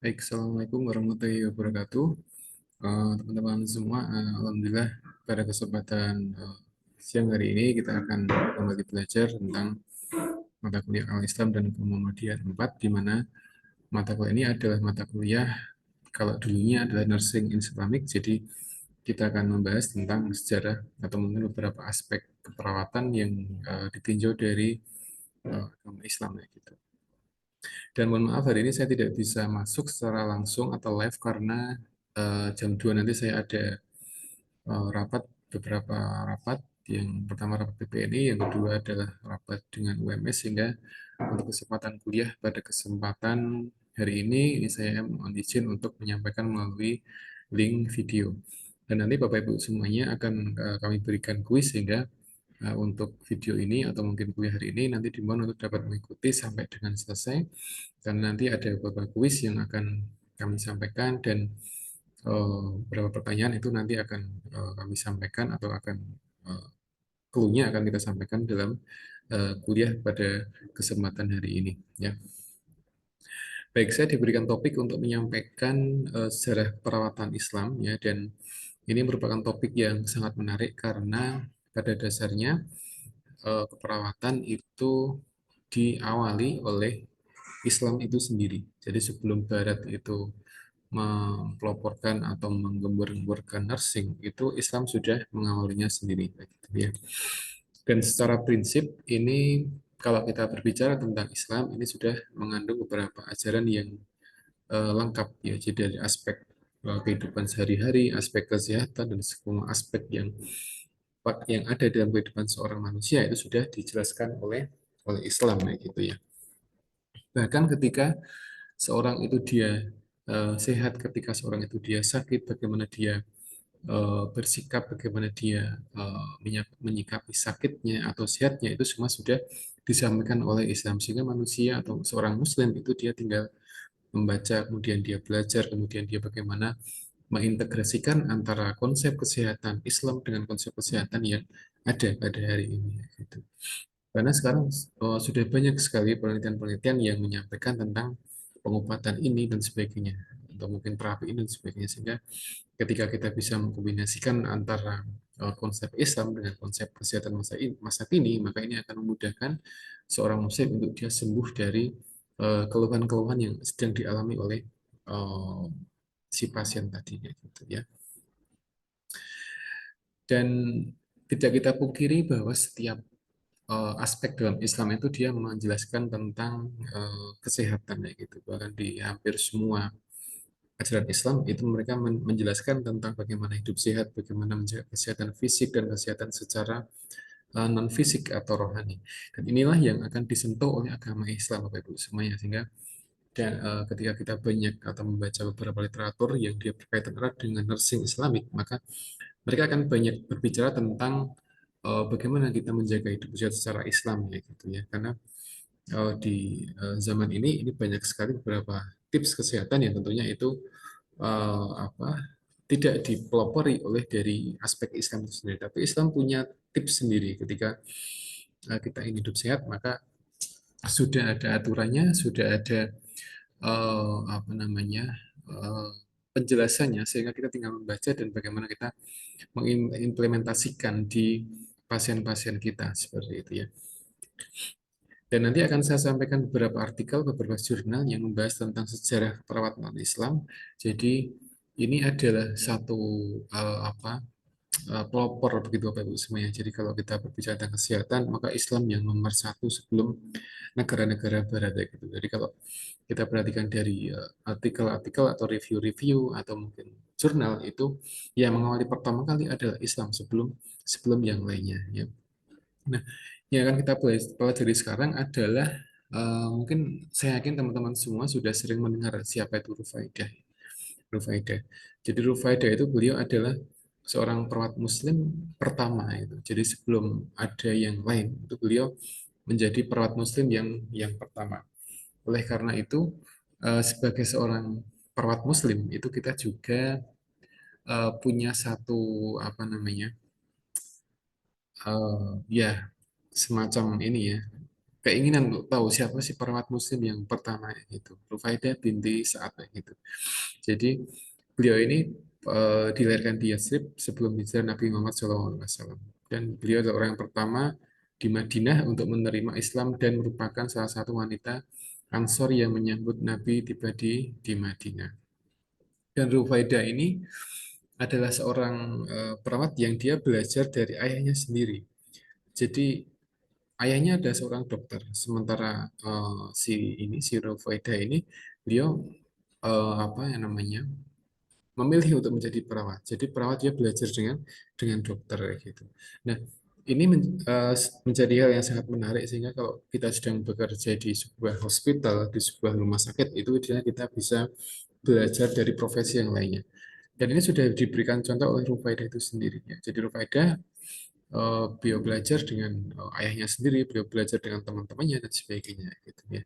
Baik, Assalamualaikum warahmatullahi wabarakatuh. Teman-teman semua, Alhamdulillah pada kesempatan siang hari ini kita akan kembali belajar tentang mata kuliah Al-Islam dan Muhammadiyah 4, di mana mata kuliah ini adalah mata kuliah, kalau dulunya adalah Nursing in Islamic, jadi kita akan membahas tentang sejarah atau mungkin beberapa aspek keperawatan yang ditinjau dari agama Islam ya gitu. Dan mohon maaf hari ini saya tidak bisa masuk secara langsung atau live karena jam 2 nanti saya ada rapat, beberapa rapat. Yang pertama rapat PPNI, yang kedua adalah rapat dengan UMS, sehingga untuk kesempatan kuliah pada kesempatan hari ini saya mohon izin untuk menyampaikan melalui link video. Dan nanti Bapak Ibu semuanya akan kami berikan kuis, sehingga untuk video ini atau mungkin kuliah hari ini nanti dimohon untuk dapat mengikuti sampai dengan selesai, karena nanti ada beberapa kuis yang akan kami sampaikan, dan beberapa pertanyaan itu nanti akan kami sampaikan atau akan uh, clue-nya akan kita sampaikan dalam kuliah pada kesempatan hari ini ya. Baik, saya diberikan topik untuk menyampaikan sejarah perawatan Islam ya, dan ini merupakan topik yang sangat menarik karena pada dasarnya keperawatan itu diawali oleh Islam itu sendiri. Jadi sebelum Barat itu mempeloporkan atau menggembur-gemburkan nursing, itu Islam sudah mengawalinya sendiri, gitu ya. Dan secara prinsip ini, kalau kita berbicara tentang Islam, ini sudah mengandung beberapa ajaran yang lengkap ya. Jadi dari aspek kehidupan sehari-hari, aspek kesehatan, dan semua aspek yang ada dalam kehidupan seorang manusia itu sudah dijelaskan oleh Islam ya gitu ya. Bahkan ketika seorang itu dia sehat, ketika seorang itu dia sakit, bagaimana dia bersikap, bagaimana dia menyikapi sakitnya atau sehatnya, itu semua sudah disampaikan oleh Islam, sehingga manusia atau seorang Muslim itu dia tinggal membaca, kemudian dia belajar, kemudian dia bagaimana mengintegrasikan antara konsep kesehatan Islam dengan konsep kesehatan yang ada pada hari ini gitu. Karena sekarang sudah banyak sekali penelitian-penelitian yang menyampaikan tentang pengobatan ini dan sebagainya, atau mungkin terapi ini dan sebagainya, sehingga ketika kita bisa mengkombinasikan antara konsep Islam dengan konsep kesehatan masa kini, maka ini akan memudahkan seorang muslim untuk dia sembuh dari keluhan-keluhan yang sedang dialami oleh eh, si pasien tadi gitu ya. Dan tidak kita pungkiri bahwa setiap aspek dalam Islam itu dia menjelaskan tentang kesehatan ya gitu. Bahkan di hampir semua ajaran Islam itu mereka menjelaskan tentang bagaimana hidup sehat, bagaimana menjaga kesehatan fisik dan kesehatan secara non fisik atau rohani. Dan inilah yang akan disentuh oleh agama Islam Bapak Ibu semuanya, sehingga dan ketika kita banyak atau membaca beberapa literatur yang dia berkaitan erat dengan nursing Islamik, maka mereka akan banyak berbicara tentang bagaimana kita menjaga hidup sehat secara Islam ya gitu ya. Karena di zaman ini banyak sekali beberapa tips kesehatan yang tentunya itu apa tidak dipelopori oleh dari aspek Islam itu sendiri, tapi Islam punya tips sendiri. Ketika kita ingin hidup sehat, maka sudah ada aturannya, sudah ada apa namanya eh, penjelasannya, sehingga kita tinggal membaca dan bagaimana kita mengimplementasikan di pasien-pasien kita seperti itu ya. Dan nanti akan saya sampaikan beberapa artikel, beberapa jurnal yang membahas tentang sejarah perawatan Islam. Jadi ini adalah satu pelopor begitu Bapak Ibu semuanya. Jadi kalau kita berbicara tentang kesehatan, maka Islam yang nomor satu sebelum negara-negara Barat ya gitu. Jadi kalau kita perhatikan dari artikel-artikel atau review-review atau mungkin jurnal, itu yang mengawali pertama kali adalah Islam sebelum sebelum yang lainnya ya. Nah, yang akan kita pelajari sekarang adalah mungkin saya yakin teman-teman semua sudah sering mendengar siapa itu Rufaidah. Rufaidah. Jadi Rufaidah itu beliau adalah seorang perawat Muslim pertama itu. Jadi sebelum ada yang lain, itu beliau menjadi perawat Muslim yang pertama. Oleh karena itu, sebagai seorang perawat Muslim itu kita juga punya satu apa namanya, ya semacam ini ya, keinginan untuk tahu siapa sih perawat Muslim yang pertama gitu. Rufaidah binti Sa'ad gitu. Jadi beliau ini dilahirkan di Yathrib sebelum hijrah Nabi Muhammad SAW. Dan beliau adalah orang yang pertama di Madinah untuk menerima Islam dan merupakan salah satu wanita Ansor yang menyambut Nabi tiba di Madinah. Dan Rufaidah ini adalah seorang perawat yang dia belajar dari ayahnya sendiri. Jadi ayahnya ada seorang dokter, sementara si Rufaidah ini beliau apa yang namanya memilih untuk menjadi perawat. Jadi perawat dia belajar dengan dokter kayak gitu. Nah, ini menjadi hal yang sangat menarik sehingga kalau kita sedang bekerja di sebuah hospital, di sebuah rumah sakit itu kita bisa belajar dari profesi yang lainnya. Dan ini sudah diberikan contoh oleh Rufaidah itu sendiri. Ya. Jadi Rufaidah beliau belajar dengan ayahnya sendiri, beliau belajar dengan teman-temannya dan sebagainya gitu ya.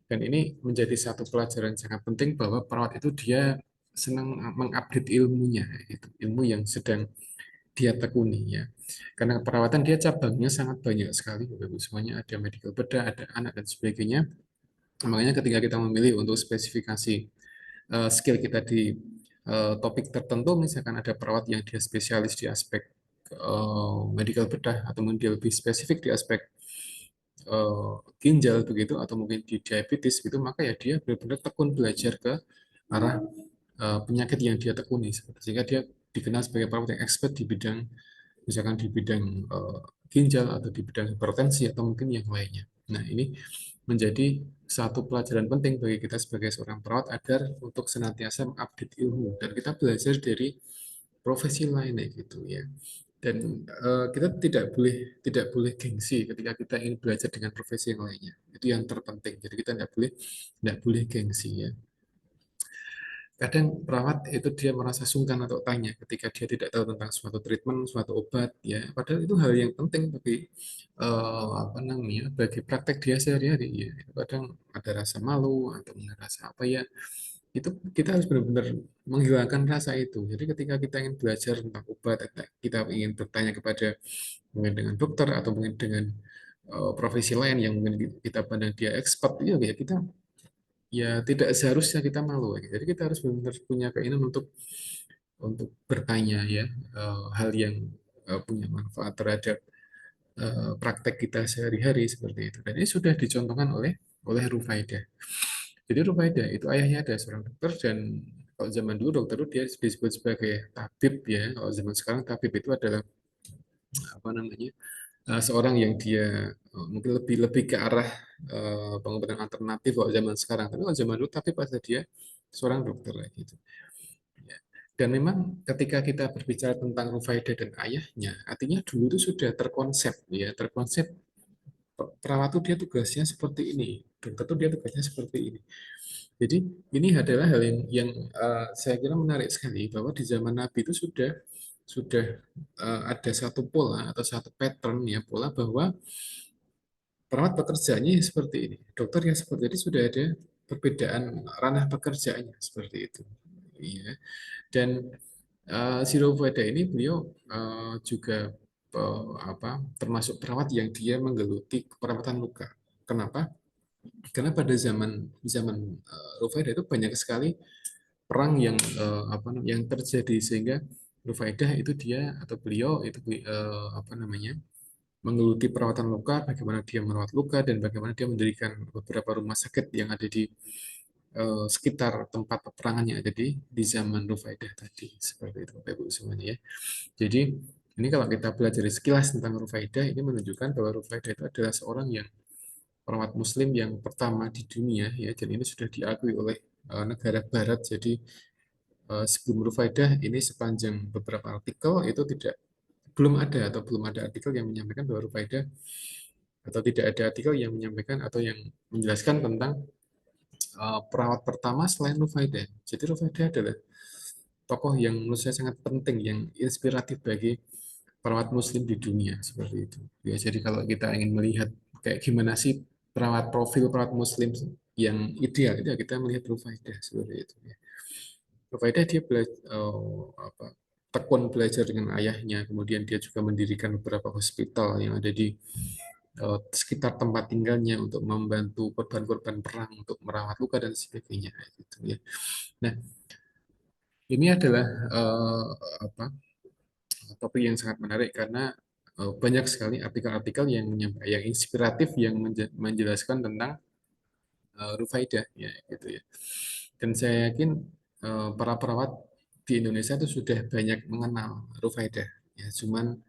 Dan ini menjadi satu pelajaran sangat penting bahwa perawat itu dia senang mengupdate ilmunya gitu, ilmu yang sedang dia tekuni ya. Karena perawatan dia cabangnya sangat banyak sekali, Bapak semuanya ada medical bedah, ada anak dan sebagainya. Makanya ketika kita memilih untuk spesifikasi skill kita di topik tertentu, misalkan ada perawat yang dia spesialis di aspek medical bedah atau mungkin dia lebih spesifik di aspek ginjal begitu atau mungkin di diabetes gitu, maka ya dia benar-benar tekun belajar ke arah penyakit yang dia tekuni sehingga dia dikenal sebagai perawat yang expert di bidang misalkan di bidang ginjal atau di bidang hipertensi atau mungkin yang lainnya. Nah, ini menjadi satu pelajaran penting bagi kita sebagai seorang perawat agar untuk senantiasa mengupdate ilmu dan kita belajar dari profesi lainnya gitu ya. Dan kita tidak boleh gengsi ketika kita ingin belajar dengan profesi yang lainnya. Itu yang terpenting. Jadi kita tidak boleh gengsi ya. Kadang perawat itu dia merasa sungkan atau tanya ketika dia tidak tahu tentang suatu treatment, suatu obat, ya. Padahal itu hal yang penting bagi apa namanya, bagi praktek dia sehari-hari. Ya. Kadang ada rasa malu atau merasa apa ya, itu kita harus benar-benar menghilangkan rasa itu. Jadi ketika kita ingin belajar tentang obat, kita ingin bertanya kepada mungkin dengan dokter atau mungkin dengan profesi lain yang mungkin kita pandang dia expert, ya kita ya tidak seharusnya kita malu ya. Jadi kita harus benar-benar punya keinginan untuk bertanya ya hal yang punya manfaat terhadap praktek kita sehari-hari seperti itu. Dan ini sudah dicontohkan oleh Rufaidah. Jadi Rufaidah itu ayahnya ada seorang dokter dan kalau zaman dulu dokter itu dia disebut sebagai tabib ya. Kalau zaman sekarang tabib itu adalah apa namanya seorang yang dia mungkin lebih lebih ke arah pengobatan alternatif kalau zaman sekarang. Tapi kalau zaman dulu tapi pada dia seorang dokter lah gitu. Ya. Dan memang ketika kita berbicara tentang Rufaidah dan ayahnya, artinya dulu itu sudah terkonsep ya, terkonsep perawat itu dia tugasnya seperti ini, dokter itu dia tugasnya seperti ini. Jadi ini adalah hal yang saya kira menarik sekali bahwa di zaman Nabi itu sudah ada satu pola atau satu pattern ya pola bahwa perawat pekerjaannya seperti ini, dokter yang seperti ini sudah ada perbedaan ranah pekerjaannya seperti itu. Iya. Dan Zero Voida ini beliau juga apa termasuk perawat yang dia menggeluti perawatan luka. Kenapa? Karena pada zaman zaman Rufaidah itu banyak sekali perang yang yang terjadi sehingga Rufaidah itu dia atau beliau itu apa namanya menggeluti perawatan luka, bagaimana dia merawat luka dan bagaimana dia mendirikan beberapa rumah sakit yang ada di sekitar tempat peperangan yang ada di zaman Rufaidah tadi seperti itu Bapak Ibu semuanya ya. Jadi ini kalau kita belajar sekilas tentang Rufaidah ini menunjukkan bahwa Rufaidah itu adalah seorang yang perawat Muslim yang pertama di dunia ya dan ini sudah diakui oleh negara Barat. Jadi sebelum Rufaidah ini sepanjang beberapa artikel itu belum ada artikel yang menyampaikan bahwa Rufaidah atau tidak ada artikel yang menyampaikan atau yang menjelaskan tentang perawat pertama selain Rufaidah. Jadi Rufaidah adalah tokoh yang menurut saya sangat penting, yang inspiratif bagi perawat Muslim di dunia seperti itu. Ya, jadi kalau kita ingin melihat kayak gimana sih profil perawat Muslim yang ideal, itu ya kita melihat Rufaidah seperti itu. Ya. Rufaidah dia tekun belajar dengan ayahnya, kemudian dia juga mendirikan beberapa hospital yang ada di sekitar tempat tinggalnya, untuk membantu korban-korban perang, untuk merawat luka dan sebagainya gitu ya. Nah, ini adalah eh, apa topik yang sangat menarik karena banyak sekali artikel-artikel yang inspiratif yang menjelaskan tentang Rufaidah ya gitu ya. Dan saya yakin para perawat di Indonesia itu sudah banyak mengenal Rufaidah. Ya, cuman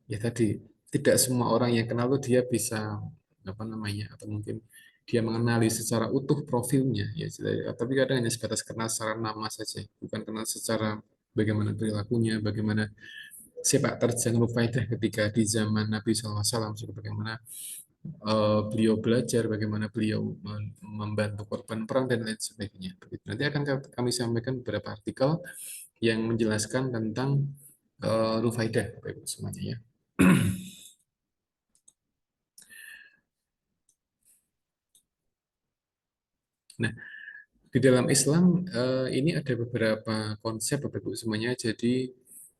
ya tadi tidak semua orang yang kenal tuh dia bisa apa namanya, atau mungkin dia mengenali secara utuh profilnya ya, tapi kadang hanya sebatas kenal secara nama saja, bukan kenal secara bagaimana perilakunya, bagaimana sepak terjang Rufaidah ketika di zaman Nabi SAW, bagaimana beliau belajar, bagaimana beliau membantu korban perang dan lain sebagainya. Nanti akan kami sampaikan beberapa artikel yang menjelaskan tentang Rufaidah, Bapak Ibu semuanya ya. Nah, di dalam Islam ini ada beberapa konsep Bapak Ibu semuanya. Jadi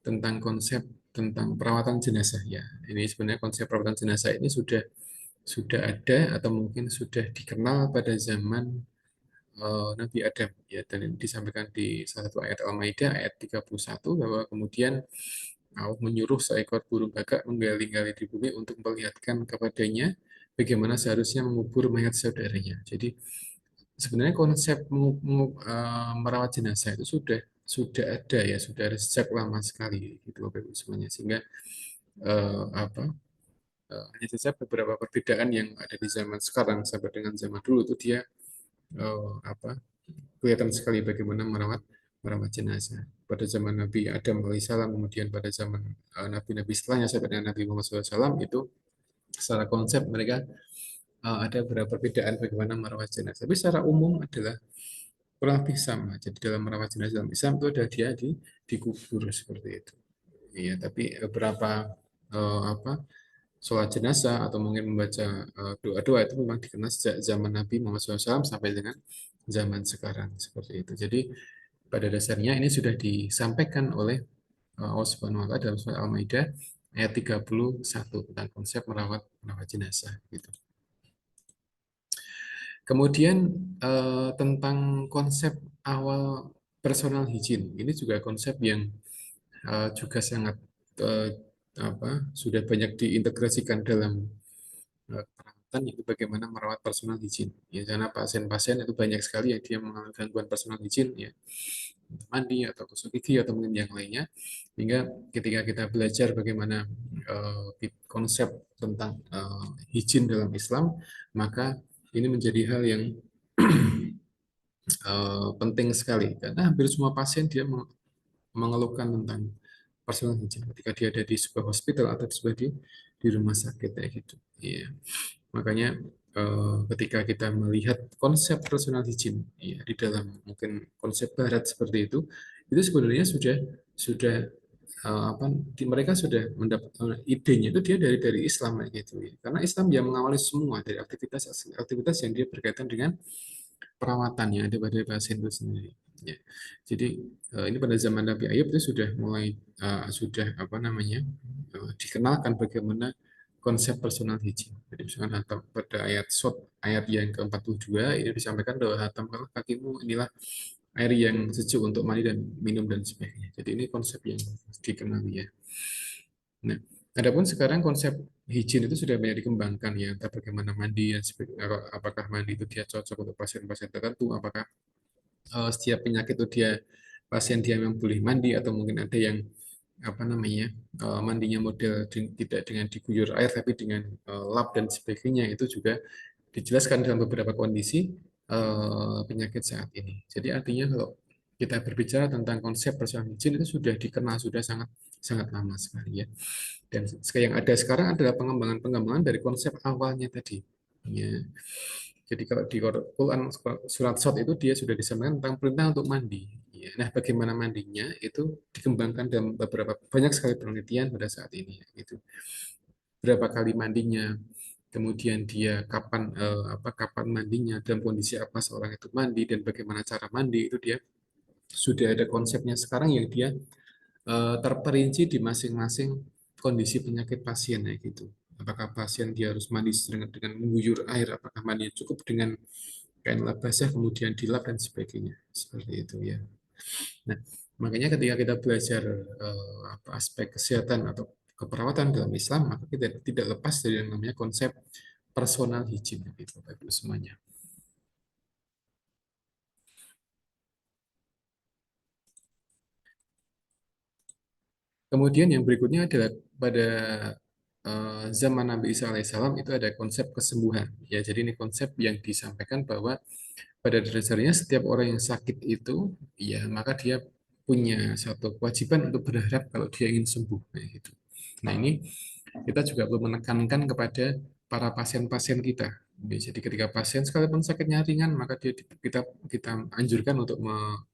tentang konsep tentang perawatan jenazah ya. Ini sebenarnya konsep perawatan jenazah ini sudah ada atau mungkin sudah dikenal pada zaman Nabi Adam ya, dan ini disampaikan di salah satu ayat Al-Maidah ayat 31 bahwa kemudian Allah menyuruh seekor burung gagak menggali-gali di bumi untuk memperlihatkan kepadanya bagaimana seharusnya mengubur mayat saudaranya. Jadi sebenarnya konsep merawat jenazah itu sudah ada ya, sudah ada sejak lama sekali gitu Bapak Ibu semuanya, sehingga eh, apa hanya saja beberapa perbedaan yang ada di zaman sekarang sampai dengan zaman dulu itu dia apa kelihatan sekali bagaimana merawat merawat jenazah pada zaman Nabi Adam alaihissalam, kemudian pada zaman nabi-nabi setelahnya sampai dengan Nabi Muhammad SAW itu secara konsep mereka ada beberapa perbedaan bagaimana merawat jenazah. Tapi secara umum adalah kurang lebih sama. Jadi dalam merawat jenazah dalam Islam itu ada dia dikubur seperti itu. Iya, tapi beberapa apa sholat jenazah atau mungkin membaca doa-doa itu memang dikenal sejak zaman Nabi Muhammad SAW sampai dengan zaman sekarang seperti itu. Jadi pada dasarnya ini sudah disampaikan oleh Allah Subhanahu wa taala dalam surat Al-Maidah ayat 31 tentang konsep merawat merawat jenazah gitu. Kemudian tentang konsep awal personal hygiene, ini juga konsep yang juga sangat eh, sudah banyak diintegrasikan dalam perawatan, itu bagaimana merawat personal hygiene. Ya, karena pasien-pasien itu banyak sekali yang dia mengalami gangguan personal hygiene ya, mandi atau gosok gigi atau mungkin yang lainnya. Hingga ketika kita belajar bagaimana konsep tentang hygiene dalam Islam, maka ini menjadi hal yang penting sekali karena hampir semua pasien dia mengeluhkan tentang personal hygiene ketika dia ada di sebuah hospital atau di rumah sakit kayak gitu. Iya. Makanya ketika kita melihat konsep personal hygiene ya, di dalam mungkin konsep barat seperti itu sebenarnya sudah apa mereka sudah mendapat idenya itu dia dari Islam kayak gitu ya. Karena Islam yang mengawali semua dari aktivitas aktivitas yang dia berkaitan dengan perawatannya daripada pasien itu sendiri. Ya. Jadi ini pada zaman Nabi Ayub itu sudah mulai sudah apa namanya dikenalkan bagaimana konsep personal hygiene. Jadi misalkan hatam pada ayat Sot ayat yang ke-42 ini disampaikan bahwa hatamkanlah kakimu, inilah air yang sejuk untuk mandi dan minum dan sebagainya. Jadi ini konsep yang dikenali ya. Nah, adapun sekarang konsep hygiene itu sudah banyak dikembangkan ya, entah bagaimana mandi dan sebagainya. Apakah mandi itu dia cocok untuk pasien-pasien tertentu, apakah setiap penyakit itu pasien dia memang boleh mandi atau mungkin ada yang apa namanya mandinya model tidak dengan diguyur air tapi dengan lap dan sebagainya, itu juga dijelaskan dalam beberapa kondisi penyakit saat ini. Jadi artinya kalau kita berbicara tentang konsep personal hygiene itu sudah dikenal sudah sangat sangat lama sekali ya. Dan yang ada sekarang adalah pengembangan-pengembangan dari konsep awalnya tadi. Ya. Jadi kalau di Quran surat Shad itu dia sudah disampaikan tentang perintah untuk mandi. Ya. Nah, bagaimana mandinya itu dikembangkan dalam beberapa banyak sekali penelitian pada saat ini. Gitu. Berapa kali mandinya, kemudian dia kapan mandinya, dalam kondisi apa seorang itu mandi dan bagaimana cara mandi itu dia sudah ada konsepnya sekarang yang dia terperinci di masing-masing kondisi penyakit pasiennya gitu. Apakah pasien dia harus mandi dengan mengguyur air, apakah mandinya cukup dengan kain lap basah kemudian dilap dan sebagainya. Seperti itu ya. Nah, makanya ketika kita belajar aspek kesehatan atau keperawatan dalam Islam, maka kita tidak lepas dari yang namanya konsep personal hygiene itu Bapak Ibu semuanya. Kemudian yang berikutnya adalah pada zaman Nabi Isa alaihissalam itu ada konsep kesembuhan. Ya, jadi ini konsep yang disampaikan bahwa pada dasarnya setiap orang yang sakit itu, ya maka dia punya satu kewajiban untuk berharap kalau dia ingin sembuh. Nah, gitu. Nah ini kita juga perlu menekankan kepada para pasien-pasien kita. Jadi ketika pasien sekalipun sakitnya ringan, maka kita anjurkan untuk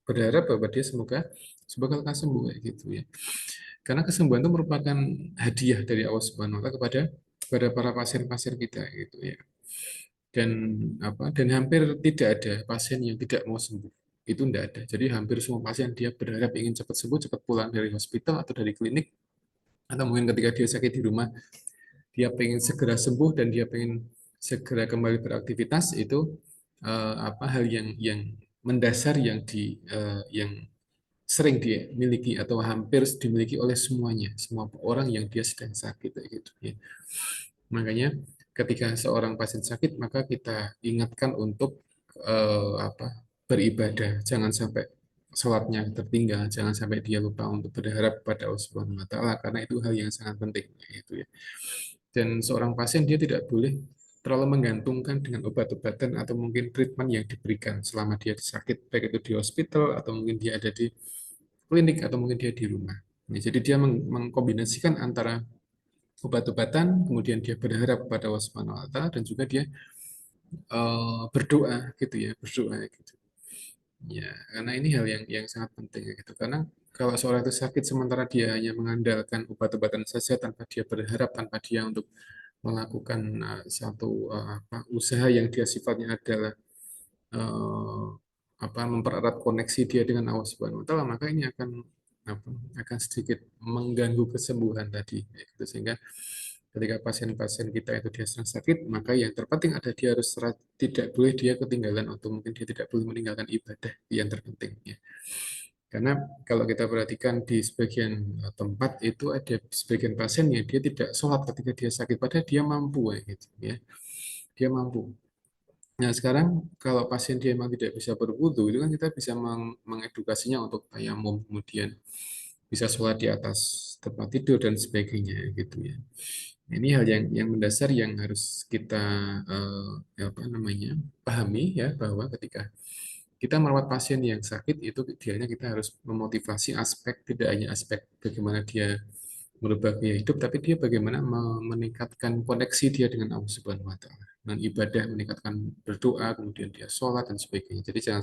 berharap bahwa dia semoga lekas sembuh kayak gitu ya. Karena kesembuhan itu merupakan hadiah dari Allah Subhanahu wa taala kepada para pasien-pasien kita gitu ya. Dan dan hampir tidak ada pasien yang tidak mau sembuh. Itu tidak ada. Jadi hampir semua pasien dia berharap ingin cepat sembuh, cepat pulang dari hospital atau dari klinik, atau mungkin ketika dia sakit di rumah dia pengen segera sembuh dan dia pengen segera kembali beraktivitas. Itu hal yang mendasar yang sering dimiliki atau hampir dimiliki oleh semua orang yang dia sedang sakit gitu ya. Makanya ketika seorang pasien sakit, maka kita ingatkan untuk beribadah, jangan sampai sholatnya tertinggal, jangan sampai dia lupa untuk berharap pada Allah Subhanahu wa taala, karena itu hal yang sangat penting gitu ya. Dan seorang pasien dia tidak boleh terlalu menggantungkan dengan obat-obatan atau mungkin treatment yang diberikan selama dia sakit, baik itu di hospital atau mungkin dia ada di klinik atau mungkin dia di rumah. Nah, jadi dia mengkombinasikan antara obat-obatan, kemudian dia berharap pada Allah Subhanahu wa taala dan juga dia berdoa gitu ya, berdoa gitu. Ya, karena ini hal yang sangat penting ya, gitu. Karena kalau seorang itu sakit sementara dia hanya mengandalkan obat-obatan saja tanpa dia berharap, tanpa dia untuk melakukan satu usaha yang dia sifatnya adalah eh, mempererat koneksi dia dengan Allah Subhanahu wa taala, maka ini apa, akan sedikit mengganggu kesembuhan tadi ya, gitu. Sehingga ketika pasien-pasien kita itu dia sedang sakit, maka yang terpenting ada dia harus tidak boleh dia ketinggalan atau mungkin dia tidak boleh meninggalkan ibadah yang terpenting ya. Karena kalau kita perhatikan di sebagian tempat itu ada sebagian pasien yang dia tidak sholat ketika dia sakit, padahal dia mampu ya, gitu ya. Dia mampu. Nah, sekarang kalau pasien dia memang tidak bisa berwudu, itu kan kita bisa mengedukasinya untuk tayamum, kemudian bisa sholat di atas tempat tidur dan sebagainya gitu ya. Ini hal yang mendasar yang harus kita pahami ya, bahwa ketika kita merawat pasien yang sakit itu idealnya kita harus memotivasi aspek, tidak hanya aspek bagaimana dia merubah gaya hidup, tapi dia bagaimana meningkatkan koneksi dia dengan Allah Subhanahu wa taala. Dengan ibadah, meningkatkan berdoa, kemudian dia sholat dan sebagainya. Jadi jangan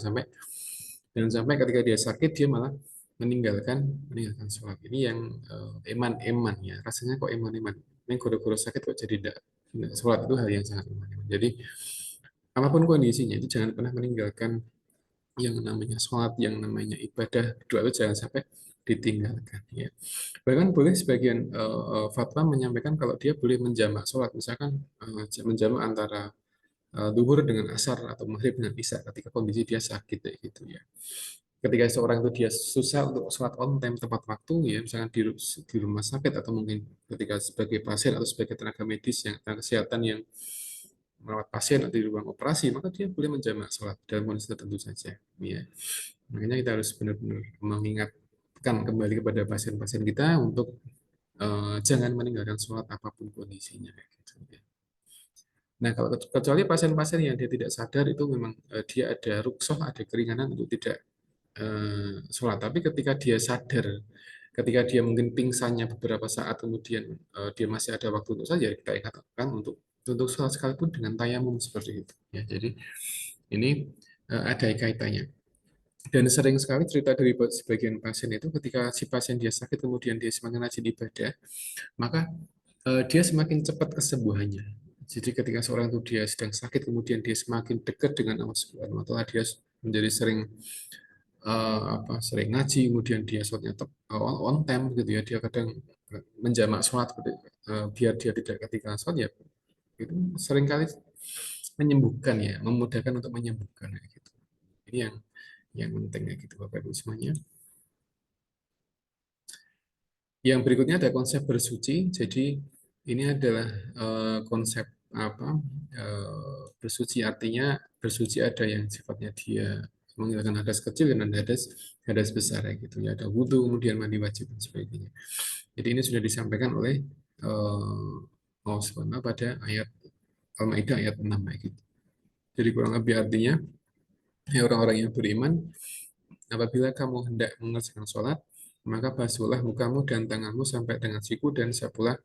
sampai ketika dia sakit dia malah meninggalkan sholat. Ini yang eman-eman ya. Rasanya kok eman-eman. Ini guru-guru sakit kok jadi tidak sholat, itu hal yang sangat eman-eman. Jadi apapun kondisinya itu jangan pernah meninggalkan yang namanya sholat, yang namanya ibadah, doa itu jangan sampai ditinggalkan ya. Bahkan boleh sebagian fatwa menyampaikan kalau dia boleh menjamak sholat, misalkan menjamak antara duhur dengan asar atau maghrib dengan isya ketika kondisi dia sakit kayak gitu ya. Ketika seorang itu dia susah untuk sholat on time tepat waktu ya, misalkan di rumah sakit atau mungkin ketika sebagai pasien atau sebagai tenaga medis yang tenaga kesehatan yang merawat pasien atau di ruang operasi, maka dia boleh menjamak sholat dalam kondisi tertentu saja ya. Makanya kita harus benar-benar mengingatkan kembali kepada pasien-pasien kita untuk jangan meninggalkan sholat apapun kondisinya gitu ya. Nah, kalau kecuali pasien-pasien yang dia tidak sadar itu memang dia ada ruksoh, ada keringanan untuk tidak sholat. Tapi ketika dia sadar, ketika dia mungkin pingsannya beberapa saat, kemudian dia masih ada waktu untuk saja, kita ingatkan untuk sholat sekalipun dengan tayamum seperti itu. Ya, jadi ini ada kaitannya. Dan sering sekali cerita dari sebagian pasien itu ketika si pasien dia sakit kemudian dia semakin rajin ibadah, maka dia semakin cepat kesembuhannya. Jadi ketika seorang itu dia sedang sakit kemudian dia semakin dekat dengan Allah Subhanahu wa taala, dia menjadi sering ngaji, kemudian dia sholatnya on time gitu ya, dia kadang menjamak sholat gitu. biar dia tidak ketika sholat ya itu seringkali menyembuhkan ya, memudahkan untuk menyembuhkan ya, gitu. Ini yang penting ya gitu Bapak Ibu semuanya. Yang berikutnya ada konsep bersuci. Jadi ini adalah konsep apa? Bersuci artinya bersuci ada yang sifatnya dia menghilangkan hadas kecil dan hadas hadas besar ya gitu ya. Ada wudhu, kemudian mandi wajib dan sebagainya. Jadi ini sudah disampaikan oleh Allah SWT pada ayat Al-Maidah ayat 6 ya gitu. Jadi kurang lebih artinya ya orang-orang yang beriman apabila kamu hendak mengerjakan sholat maka basuhlah mukamu dan tanganmu sampai dengan siku dan sapulah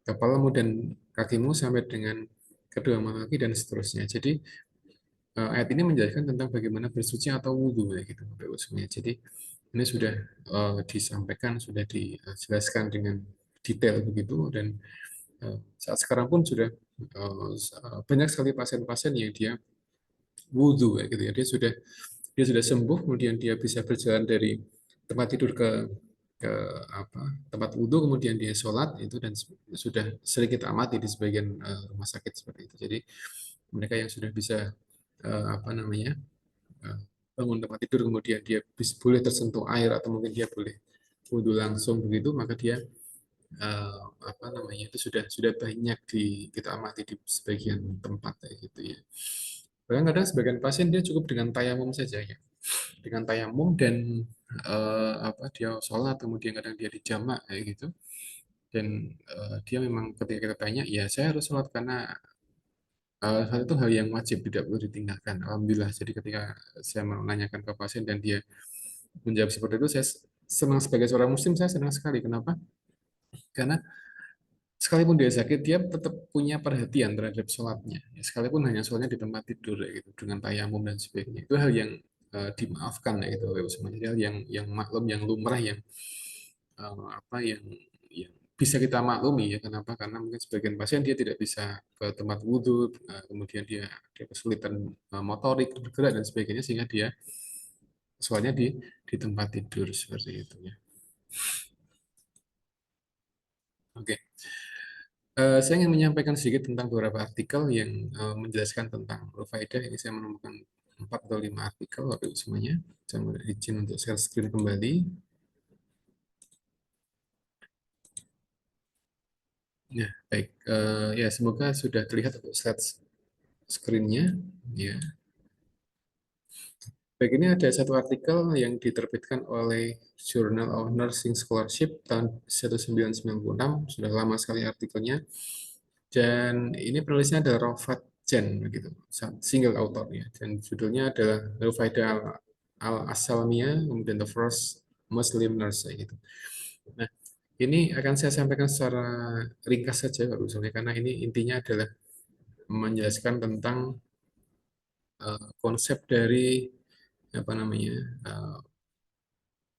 kepalamu dan kakimu sampai dengan kedua mata kaki dan seterusnya. Jadi ayat ini menjelaskan tentang bagaimana bersuci atau wudhu ya gitu Bapak Ibu semuanya. Jadi ini sudah disampaikan, sudah dijelaskan dengan detail begitu dan saat sekarang pun sudah banyak sekali pasien-pasien yang dia wudhu ya gitu ya. Dia sudah sembuh, kemudian dia bisa berjalan dari tempat tidur ke apa tempat wudhu, kemudian dia sholat itu dan sudah sering kita amati di sebagian rumah sakit seperti itu. Jadi mereka yang sudah bisa apa namanya bangun tempat tidur, kemudian dia boleh tersentuh air atau mungkin dia boleh wudhu langsung begitu, maka dia apa namanya itu sudah banyak kita amati di sebagian tempat kayak gitu ya. Bahkan kadang sebagian pasien dia cukup dengan tayamum saja ya, dengan tayamum dan apa dia sholat kemudian kadang dia dijamak kayak gitu dan dia memang ketika kita tanya ya saya harus sholat karena hal itu hal yang wajib tidak perlu ditinggalkan. Alhamdulillah. Jadi ketika saya menanyakan ke pasien dan dia menjawab seperti itu, saya senang sebagai seorang muslim, saya senang sekali. Kenapa? Karena sekalipun dia sakit, dia tetap punya perhatian terhadap sholatnya. Ya, sekalipun hanya sholatnya di tempat tidur, ya, gitu, dengan tayamum dan sebagainya. Itu hal yang dimaafkan, ya, gitu, semuanya hal yang maklum, yang lumrah, yang apa, yang bisa kita maklumi ya. Kenapa? Karena mungkin sebagian pasien dia tidak bisa ke tempat wudhu, kemudian dia kesulitan motorik, bergerak dan sebagainya, sehingga dia sholatnya di tempat tidur seperti itu ya. Oke. Saya ingin menyampaikan sedikit tentang beberapa artikel yang menjelaskan tentang Rufaidah. Ini saya menemukan 4 atau 5 artikel, Bapak Ibu semuanya. Saya mohon izin untuk share screen kembali. Ya, baik. Ya, semoga sudah terlihat untuk slide screen-nya. Ya. Baik, ini ada satu artikel yang diterbitkan oleh Journal of Nursing Scholarship tahun 1996. Sudah lama sekali artikelnya. Dan ini penulisnya adalah Rofat Jen, begitu, single authornya. Dan judulnya adalah Rufaidah Al-Asalmiyah, kemudian The First Muslim Nurse, gitu. Nah, ini akan saya sampaikan secara ringkas saja, Pak Usulnya, karena ini intinya adalah menjelaskan tentang konsep dari apa namanya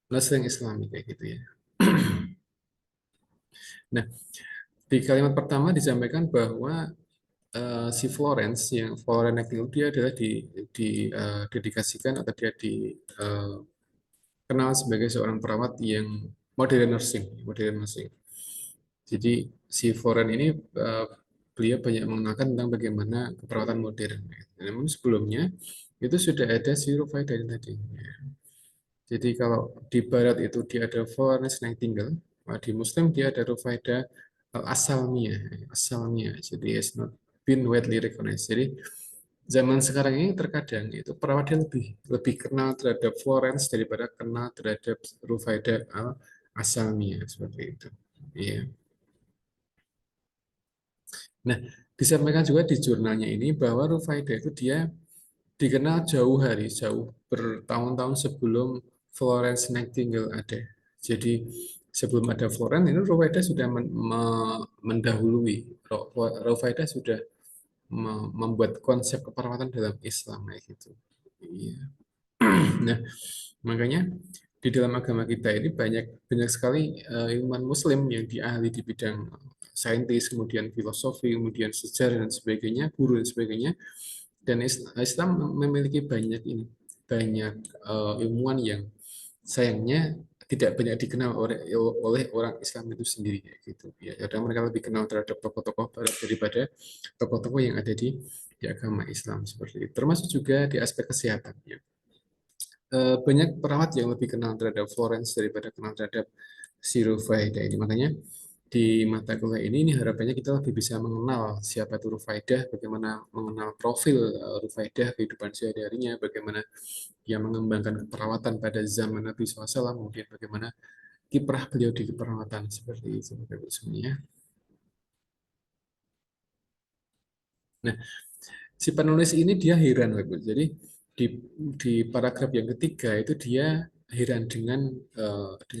nursing Islami kayak gitu ya. Nah, di kalimat pertama disampaikan bahwa si Florence yang Florence Nightingale dia adalah dedikasikan atau dia dikenal sebagai seorang perawat yang modern nursing, modern nursing. Jadi si Florence ini beliau banyak mengenalkan tentang bagaimana keperawatan modern. Namun sebelumnya itu sudah ada si Rufaidah tadi. Jadi kalau di Barat itu dia ada Florence Nightingale, di Muslim dia ada Rufaidah Al-Asalmiyah, Asalmiyah. Jadi it's not been widely recognized. Jadi zaman sekarang ini terkadang itu perawatnya lebih lebih kenal terhadap Florence daripada kenal terhadap Rufaidah Al-Asalmiyah seperti itu. Iya. Nah, disampaikan juga di jurnalnya ini bahwa Rufaidah itu dia dikenal jauh hari, jauh bertahun-tahun sebelum Florence Nightingale ada. Jadi sebelum ada Florence ini Rufaidah sudah mendahului. Rufaidah sudah membuat konsep keperawatan dalam Islam kayak gitu. Iya. Nah, makanya di dalam agama kita ini banyak banyak sekali ilmuwan Muslim yang diahli di bidang saintis, kemudian filosofi, kemudian sejarah dan sebagainya, guru dan sebagainya. Dan Islam memiliki banyak ini, banyak ilmuwan yang sayangnya tidak banyak dikenal oleh orang Islam itu sendiri kayak gitu ya. Kadang mereka lebih kenal terhadap tokoh-tokoh barat daripada tokoh-tokoh yang ada di agama Islam seperti itu. Termasuk juga di aspek kesehatan ya. Banyak perawat yang lebih kenal terhadap Florence daripada kenal terhadap si Rufaidah ini. Makanya di mata kuliah ini harapannya kita lebih bisa mengenal siapa itu Rufaidah, bagaimana mengenal profil Rufaidah, kehidupan sehari-harinya, bagaimana dia mengembangkan keperawatan pada zaman Nabi SAW, kemudian bagaimana kiprah beliau di keperawatan seperti itu, Bapak Ibu semuanya. Nah, si penulis ini dia heran, Bapak Ibu. Jadi di paragraf yang ketiga itu dia heran dengan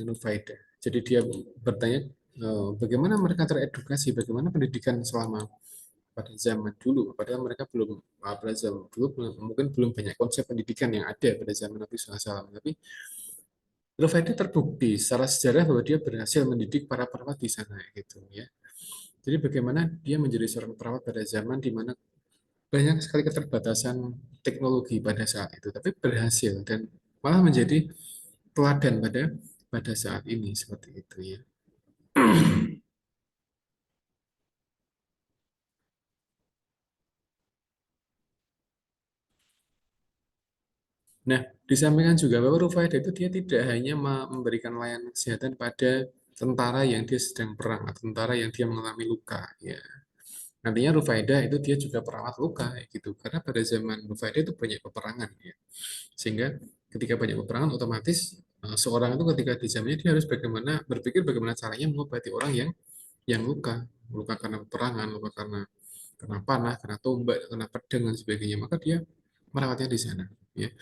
Nufaidah. Jadi dia bertanya bagaimana mereka teredukasi, bagaimana pendidikan selama pada zaman dulu. Padahal mereka belum pada zaman dulu mungkin belum banyak konsep pendidikan yang ada pada zaman Nabi SAW. Tapi Nufaidah terbukti secara sejarah bahwa dia berhasil mendidik para perawat di sana gitu ya. Jadi bagaimana dia menjadi seorang perawat pada zaman di mana banyak sekali keterbatasan teknologi pada saat itu, tapi berhasil dan malah menjadi teladan pada saat ini seperti itu ya. Nah, disampaikan juga bahwa Rufaidah itu dia tidak hanya memberikan layanan kesehatan pada tentara yang dia sedang perang atau tentara yang dia mengalami luka ya. Nantinya Rufaidah itu dia juga perawat luka ya gitu. Karena pada zaman Rufaidah itu banyak peperangan ya. Sehingga ketika banyak peperangan otomatis seorang itu ketika di zamannya dia harus bagaimana berpikir bagaimana caranya mengobati orang yang luka, luka karena peperangan, luka karena panah, karena tombak, karena pedang dan sebagainya. Maka dia merawatnya di sana ya.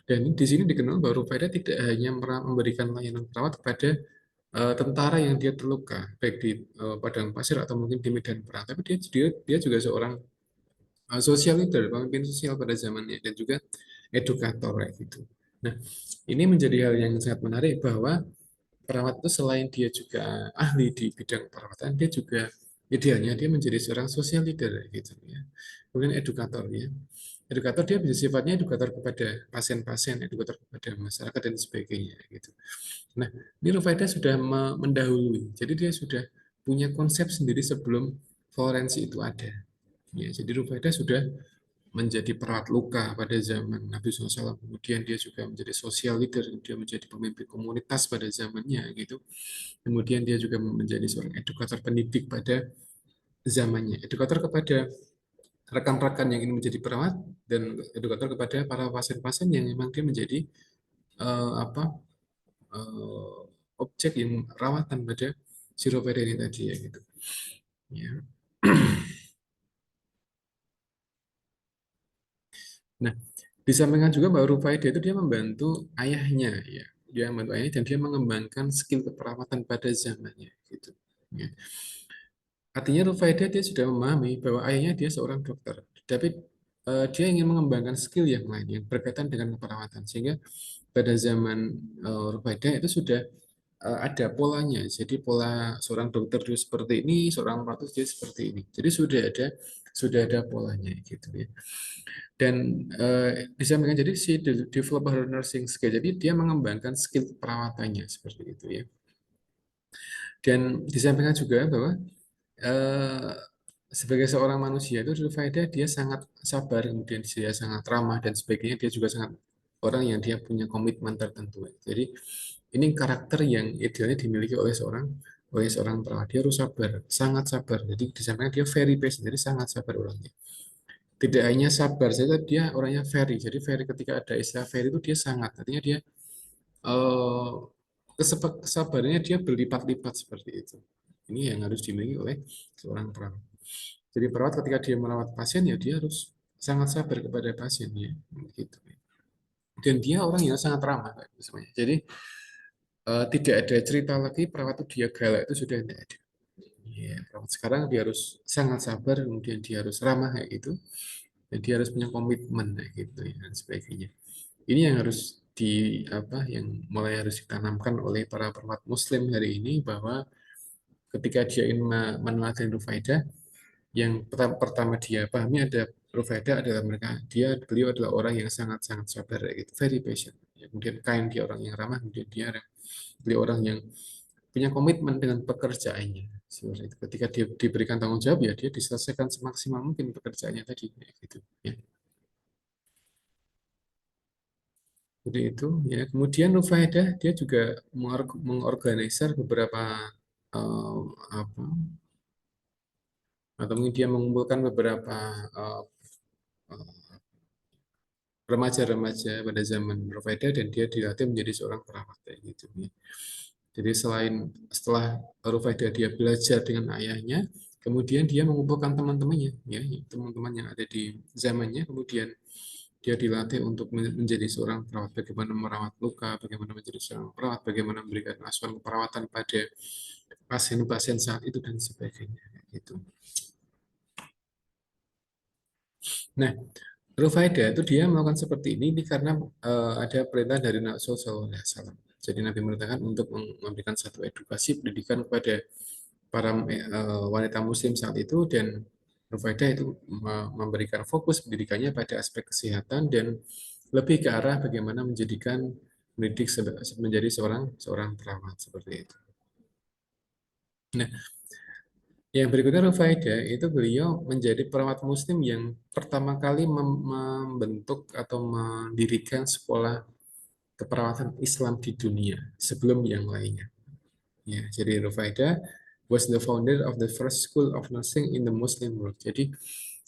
Dan di sini dikenal bahwa Rufaidah tidak hanya memberikan layanan perawat kepada tentara yang dia terluka, baik di padang pasir atau mungkin di medan perang, tapi dia juga seorang social leader, pemimpin sosial pada zamannya dan juga edukator kayak gitu. Nah, ini menjadi hal yang sangat menarik bahwa perawat itu selain dia juga ahli di bidang perawatan, dia juga idealnya dia menjadi seorang social leader gitu ya. Kemudian edukator ya. Edukator dia bisa sifatnya edukator kepada pasien-pasien, edukator kepada masyarakat dan sebagainya gitu. Nah, ini Rufaidah sudah mendahului. Jadi dia sudah punya konsep sendiri sebelum Florence itu ada. Ya, jadi Rufaidah sudah menjadi perawat luka pada zaman Nabi SAW. Kemudian dia juga menjadi social leader, dia menjadi pemimpin komunitas pada zamannya gitu. Kemudian dia juga menjadi seorang edukator pendidik pada zamannya, edukator kepada rekan-rekan yang ingin menjadi perawat dan edukator kepada para pasien-pasien yang memang dia menjadi apa eh, objek yang rawatan pada Siropedia ini tadi ya gitu. Ya. Nah, disampaikan juga bahwa Rufaidah itu dia membantu ayahnya ya. Dia membantu ayahnya dan dia mengembangkan skill keperawatan pada zamannya gitu. Ya. Artinya Rufaidah dia sudah memahami bahwa ayahnya dia seorang dokter, tapi dia ingin mengembangkan skill yang lain yang berkaitan dengan keperawatan. Sehingga pada zaman Rufaidah itu sudah ada polanya. Jadi pola seorang dokter dia seperti ini, seorang perawat dia seperti ini. Jadi sudah ada polanya gitu ya. Dan disampaikan jadi si developer nursing skill, jadi dia mengembangkan skill perawatannya seperti itu ya. Dan disampaikan juga bahwa eh, sebagai seorang manusia itu Rufaidah dia sangat sabar, kemudian dia sangat ramah dan sebagainya. Dia juga sangat orang yang dia punya komitmen tertentu. Jadi ini karakter yang idealnya dimiliki oleh seorang perawat. Dia harus sabar, sangat sabar. Jadi disampaikan dia very patient, jadi sangat sabar orangnya. Tidak hanya sabar saja, dia orangnya very. Jadi very ketika ada istilah very itu dia sangat. Artinya dia eh, kesabarannya dia berlipat-lipat seperti itu. Ini yang harus dimiliki oleh seorang perawat. Jadi perawat ketika dia merawat pasien ya dia harus sangat sabar kepada pasiennya, gitu. Dan dia orang yang sangat ramah, semuanya. Jadi tidak ada cerita lagi perawat itu dia galak itu sudah tidak ada. Ya, perawat sekarang dia harus sangat sabar, kemudian dia harus ramah kayak gitu, dan dia harus punya komitmen kayak gitu ya, dan sebagainya. Ini yang harus yang mulai harus ditanamkan oleh para perawat Muslim hari ini bahwa ketika dia ingin meneladani Rufaidah, yang pertama dia pahami ada Rufaidah adalah beliau adalah orang yang sangat sangat sabar gitu, very patient. Ya, kemudian Kain dia orang yang ramah, kemudian dia orang yang punya komitmen dengan pekerjaannya. Seperti itu. Ketika dia diberikan tanggung jawab ya dia diselesaikan semaksimal mungkin pekerjaannya tadi gitu ya. Jadi itu ya. Kemudian Nufaidah dia juga mengorganisir beberapa eh, apa atau mungkin dia mengumpulkan beberapa eh, eh, remaja-remaja pada zaman Nufaidah dan dia dilatih menjadi seorang perawat kayak gitu ya. Jadi setelah Rufaidah dia belajar dengan ayahnya, kemudian dia mengumpulkan teman-temannya, ya, teman-teman yang ada di zamannya, kemudian dia dilatih untuk menjadi seorang perawat, bagaimana merawat luka, bagaimana menjadi seorang perawat, bagaimana memberikan asuhan keperawatan pada pasien-pasien saat itu dan sebagainya. Gitu. Nah, Rufaidah itu dia melakukan seperti ini karena ada perintah dari Nabi Sallallahu Alaihi Wasallam. Jadi Nabi merintahkan untuk memberikan satu edukasi pendidikan kepada para wanita Muslim saat itu dan Rufaidah itu memberikan fokus pendidikannya pada aspek kesehatan dan lebih ke arah bagaimana menjadikan mendidik menjadi seorang seorang perawat seperti itu. Nah, yang berikutnya Rufaidah itu beliau menjadi perawat Muslim yang pertama kali membentuk atau mendirikan sekolah keperawatan Islam di dunia sebelum yang lainnya. Ya, jadi Rufaidah was the founder of the first school of nursing in the Muslim world. Jadi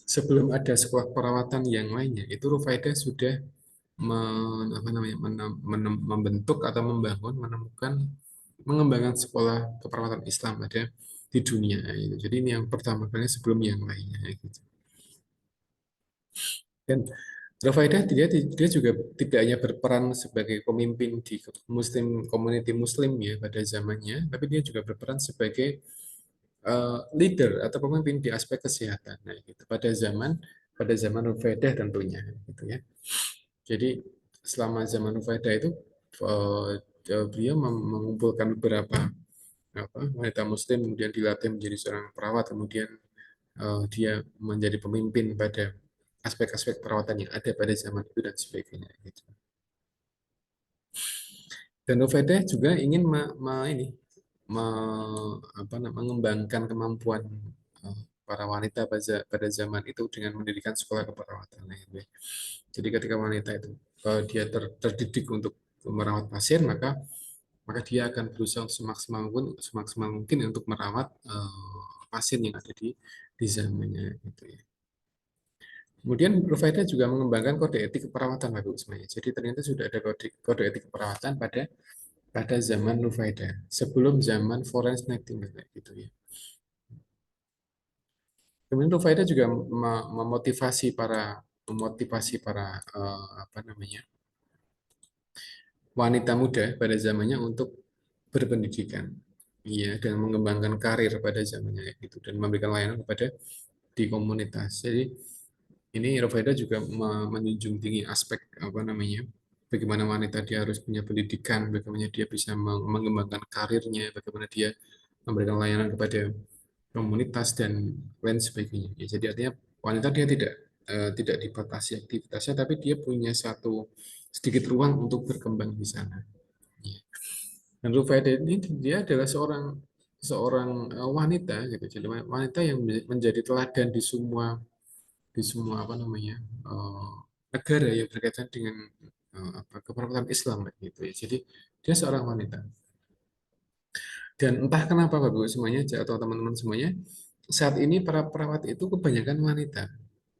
sebelum ada sekolah perawatan yang lainnya, itu Rufaidah sudah apa namanya, membentuk atau membangun, menemukan, mengembangkan sekolah keperawatan Islam ada di dunia. Gitu. Jadi ini yang pertama kali sebelum yang lainnya. Gitu. Dan Rufaidah dia juga tidak hanya berperan sebagai pemimpin di Muslim community Muslim ya pada zamannya, tapi dia juga berperan sebagai leader atau pemimpin di aspek kesehatan. Nah, gitu. Pada zaman Rufaidah tentunya gitu ya. Jadi selama zaman Nufaidah itu eh, beliau mengumpulkan beberapa wanita Muslim, kemudian dilatih menjadi seorang perawat, kemudian dia menjadi pemimpin pada aspek-aspek perawatan yang ada pada zaman itu dan sebagainya. Gitu. Dan Nufaidah juga ingin mengembangkan kemampuan para wanita pada zaman itu dengan mendirikan sekolah keperawatan. Jadi ketika wanita itu dia terdidik untuk merawat pasien, maka dia akan berusaha semaksimal mungkin untuk merawat pasien yang ada di zamannya gitu ya. Kemudian Rufaidah juga mengembangkan kode etik keperawatan Bapak semuanya. Jadi ternyata sudah ada kode etik keperawatan pada zaman Rufaidah sebelum zaman Florence Nightingale gitu ya. Kemudian Rufaidah juga memotivasi para apa namanya wanita muda pada zamannya untuk berpendidikan, iya, dan mengembangkan karir pada zamannya gitu dan memberikan layanan kepada di komunitas. Jadi ini Rufaidah juga menjunjung tinggi aspek apa namanya bagaimana wanita dia harus punya pendidikan, bagaimana dia bisa mengembangkan karirnya, bagaimana dia memberikan layanan kepada komunitas dan lain sebagainya. Ya, jadi artinya wanita dia tidak dibatasi aktivitasnya, tapi dia punya satu sedikit ruang untuk berkembang di sana. Ya. Dan Rufaidah ini dia adalah seorang seorang wanita gitu. Jadi wanita yang menjadi teladan di semua apa namanya negara yang berkaitan dengan keperawatan Islam gitu ya. Jadi dia seorang wanita. Dan entah kenapa Bapak Ibu semuanya atau teman-teman semuanya, saat ini para perawat itu kebanyakan wanita.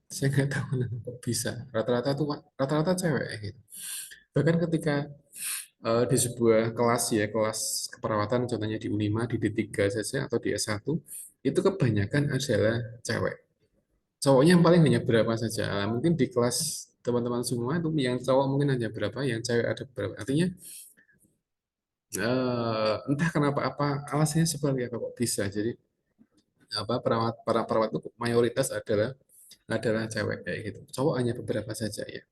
Saya nggak tahu kenapa kok bisa. Rata-rata cewek gitu. Bahkan ketika di sebuah kelas ya, kelas keperawatan contohnya di Unima, di D3 saja atau di S1, itu kebanyakan adalah cewek. Cowoknya yang paling hanya berapa saja. Mungkin di kelas teman-teman semua itu yang cowok mungkin hanya berapa, yang cewek ada berapa. Artinya entah kenapa apa alasannya seperti apa kok bisa. Jadi apa para perawat itu mayoritas adalah cewek kayak gitu. Cowok hanya beberapa saja ya.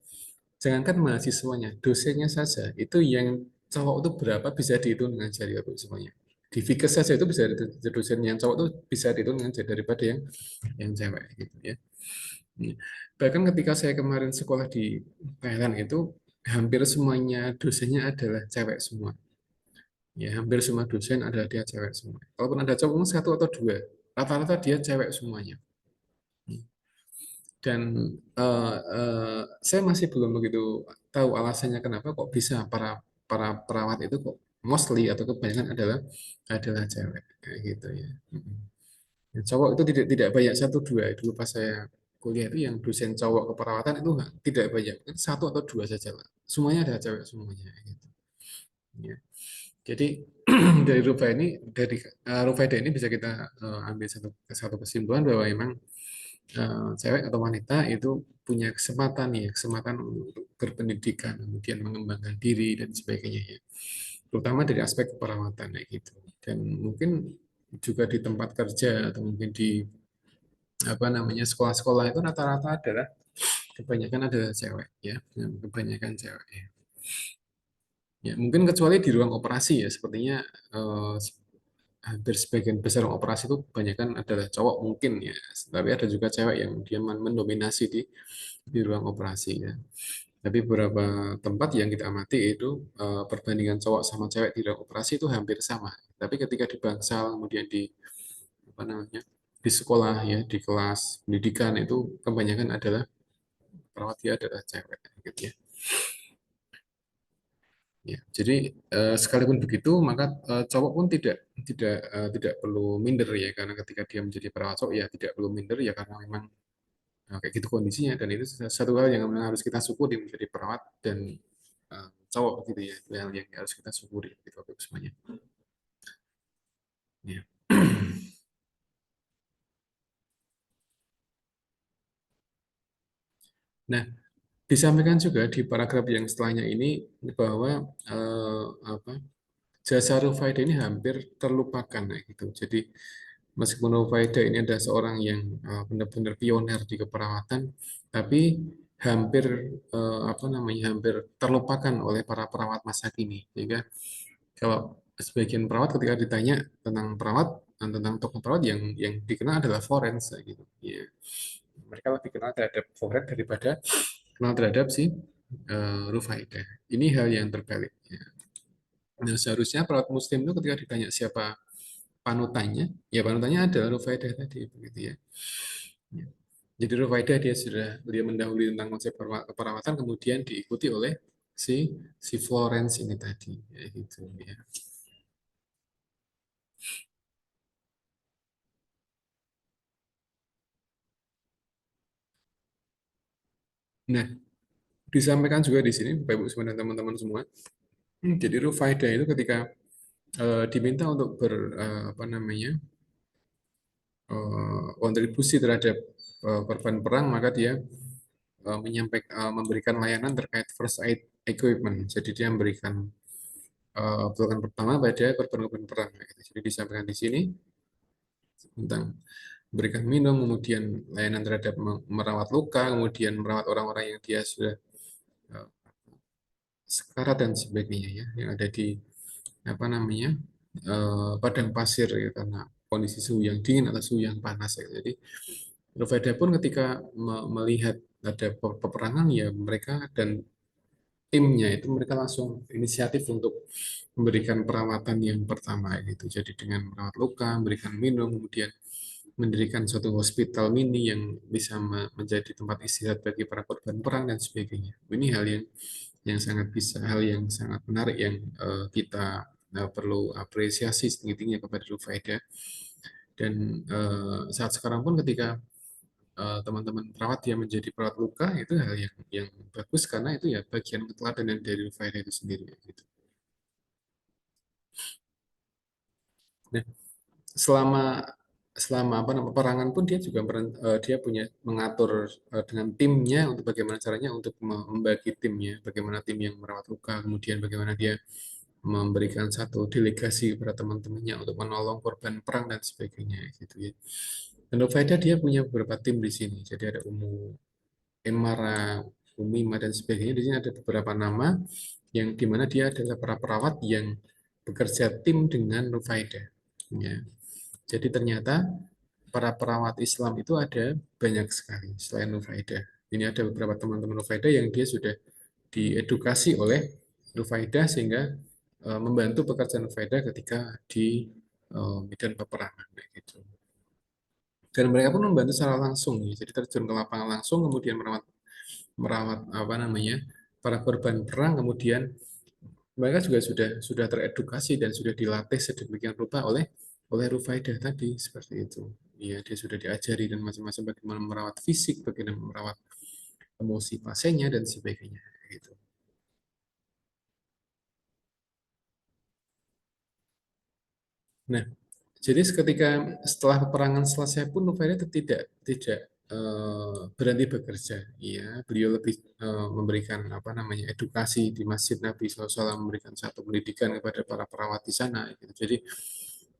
Jangankan mahasiswanya, dosennya saja itu yang cowok itu berapa bisa dihitung dengan jari aku semuanya. Di Fikes saja itu bisa dosen yang cowok itu bisa dihitung dengan jari daripada yang cewek gitu ya. Bahkan ketika saya kemarin sekolah di Thailand itu hampir semuanya dosennya adalah cewek semua. Ya, hampir semua dosen adalah dia cewek semua. Kalaupun ada cowok mungkin satu atau dua, rata-rata dia cewek semuanya. Dan saya masih belum begitu tahu alasannya kenapa kok bisa para para perawat itu kok mostly atau kebanyakan adalah cewek kayak gitu ya. Cowok itu tidak tidak banyak satu dua. Dulu pas saya kuliah itu yang dosen cowok keperawatan itu tidak banyak, satu atau dua saja lah. Semuanya ada cewek semuanya gitu. Ya. Jadi dari Rufaida ini bisa kita ambil satu satu kesimpulan bahwa memang cewek atau wanita itu punya kesempatan ya, kesempatan untuk berpendidikan, kemudian mengembangkan diri dan sebagainya ya. Terutama dari aspek keperawatan kayak gitu. Dan mungkin juga di tempat kerja atau mungkin di apa namanya sekolah-sekolah itu rata-rata adalah kebanyakan adalah cewek ya, kebanyakan cewek ya. Ya, mungkin kecuali di ruang operasi ya, sepertinya eh, hampir sebagian besar ruang operasi itu kebanyakan adalah cowok mungkin ya, tapi ada juga cewek yang dia mendominasi di ruang operasi ya. Tapi beberapa tempat yang kita amati itu perbandingan cowok sama cewek di ruang operasi itu hampir sama. Tapi ketika di bangsal kemudian di apa namanya di sekolah ya, di kelas pendidikan itu kebanyakan adalah perawat dia adalah cewek gitu ya. Ya, jadi sekalipun begitu maka cowok pun tidak perlu minder ya, karena ketika dia menjadi perawat cowok ya tidak perlu minder ya, karena memang kayak gitu kondisinya, dan itu satu hal yang memang harus kita syukuri menjadi perawat dan cowok gitu ya, itu hal yang harus kita syukuri gitu Bapak semuanya. Ya. Nah, disampaikan juga di paragraf yang setelahnya ini bahwa apa jasa Rufaida ini hampir terlupakan ya, gitu. Jadi meskipun Rufaida ini adalah seorang yang benar-benar pionir di keperawatan, tapi hampir apa namanya hampir terlupakan oleh para perawat masa kini. Sehingga kalau sebagian perawat ketika ditanya tentang perawat dan tentang tokoh perawat yang dikenal adalah forens gitu. Ya. Mereka lebih kenal terhadap forens daripada kenal terhadap si Rufaida. Ini hal yang terbalik. Ya. Nah, seharusnya perawat muslim itu ketika ditanya siapa panutannya, ya panutannya adalah Rufaidah tadi, begitu ya. Ya. Jadi Rufaidah dia mendahului tentang konsep keperawatan, kemudian diikuti oleh si Florence ini tadi, ya gitu ya. Nah, disampaikan juga di sini, Bapak Ibu semua dan teman-teman semua. Jadi Rufaidah itu ketika diminta untuk apa namanya kontribusi terhadap korban perang, maka dia memberikan layanan terkait first aid equipment. Jadi dia memberikan pertolongan pertama pada korban-korban perang. Gitu. Jadi disampaikan di sini tentang memberikan minum, kemudian layanan terhadap merawat luka, kemudian merawat orang-orang yang dia sudah uh, sekarat dan sebagainya ya, yang ada di apa namanya padang pasir ya, karena kondisi suhu yang dingin atau suhu yang panas ya. Jadi Rufaidah pun ketika melihat ada peperangan ya, mereka dan timnya itu mereka langsung inisiatif untuk memberikan perawatan yang pertama gitu. Jadi dengan merawat luka, memberikan minum, kemudian mendirikan suatu hospital mini yang bisa menjadi tempat istirahat bagi para korban perang dan sebagainya. Ini hal yang sangat bisa, hal yang sangat menarik yang kita perlu apresiasi setinggi-tingginya kepada Rufaida. Dan saat sekarang pun ketika teman-teman perawat yang menjadi perawat luka itu hal yang bagus, karena itu ya bagian keteladanan dari Rufaida itu sendiri gitu. Nah, selama selama apa namanya perangan pun dia juga dia punya mengatur dengan timnya untuk bagaimana caranya untuk membagi timnya, bagaimana tim yang merawat luka, kemudian bagaimana dia memberikan satu delegasi kepada teman-temannya untuk menolong korban perang dan sebagainya gitu ya. Dan Faida dia punya beberapa tim di sini. Jadi ada Emara, Umima dan sebagainya. Di sini ada beberapa nama yang dimana dia adalah para perawat yang bekerja tim dengan Rufaida. Ya. Jadi ternyata para perawat Islam itu ada banyak sekali selain Nufaidah. Ini ada beberapa teman-teman Nufaidah yang dia sudah diedukasi oleh Rufaidah sehingga membantu pekerjaan Rufaidah ketika di medan peperangan kayak gitu. Dan mereka pun membantu secara langsung, ya. Jadi terjun ke lapangan langsung, kemudian merawat merawat apa namanya para korban perang, kemudian mereka juga sudah teredukasi dan sudah dilatih sedemikian rupa oleh Rufaidah tadi seperti itu. Iya, dia sudah diajari dan macam-macam bagaimana merawat fisik, bagaimana merawat emosi pasiennya dan sebagainya. Gitu. Nah, jadi ketika setelah peperangan selesai pun Nufaidah tidak tidak berhenti bekerja. Ya, beliau lebih memberikan apa namanya edukasi di Masjid Nabi SAW, memberikan satu pendidikan kepada para perawat di sana. Gitu. Jadi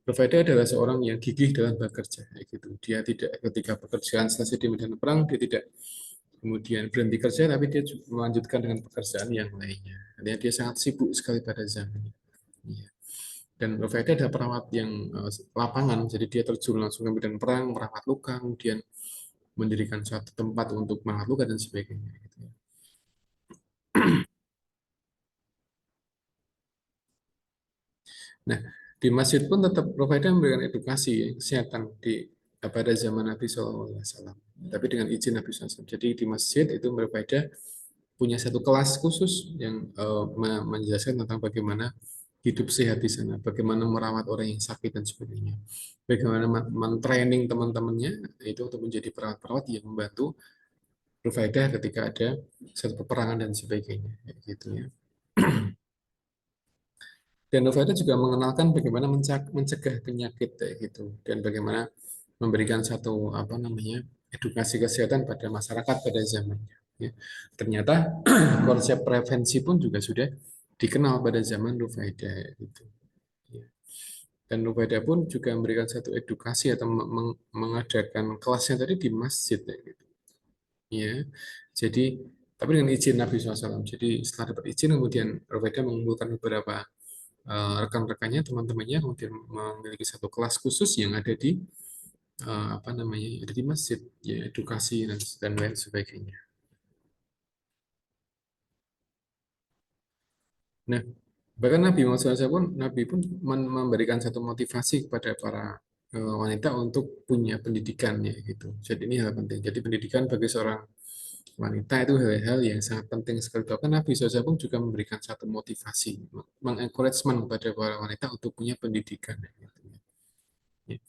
Nufaidah adalah seorang yang gigih dalam bekerja. Gitu. Dia tidak ketika pekerjaan selesai di medan perang, dia tidak kemudian berhenti kerja, tapi dia melanjutkan dengan pekerjaan yang lainnya. Artinya dia sangat sibuk sekali pada zamannya. Iya. Dan Nurveda ada perawat yang lapangan, jadi dia terjun langsung ke medan perang, merawat luka, kemudian mendirikan suatu tempat untuk merawat luka dan sebagainya. Gitu. Nah, di masjid pun tetap Nurveda memberikan edukasi kesehatan pada zaman Nabi SAW. Tapi dengan izin Nabi SAW. Jadi di masjid itu Nurveda punya satu kelas khusus yang menjelaskan tentang bagaimana hidup sehat di sana, bagaimana merawat orang yang sakit dan sebagainya, bagaimana men-training teman-temannya itu untuk menjadi perawat-perawat yang membantu berfaedah ketika ada satu peperangan dan sebagainya, gitu ya. Dan Novata juga mengenalkan bagaimana mencegah penyakit kayak gitu dan bagaimana memberikan satu apa namanya edukasi kesehatan pada masyarakat pada zamannya. Ya. Ternyata konsep prevensi pun juga sudah dikenal pada zaman Nufaida gitu. Ya. Dan Nufaida pun juga memberikan satu edukasi atau mengadakan kelasnya tadi di masjid ya, gitu. Ya. Jadi tapi dengan izin Nabi SAW. Jadi setelah dapat izin kemudian Nufaida mengumpulkan beberapa rekan-rekannya, teman-temannya kemudian memiliki satu kelas khusus yang ada di apa namanya ada di masjid, ya edukasi dan lain sebagainya. Nah, bahkan Nabi Muhammad SAW pun Nabi pun memberikan satu motivasi kepada para wanita untuk punya pendidikan ya gitu. Jadi ini hal penting. Jadi pendidikan bagi seorang wanita itu hal-hal yang sangat penting sekali. Bahkan Nabi SAW pun juga memberikan satu motivasi, mengencouragement kepada para wanita untuk punya pendidikan. Ya, gitu. Ya.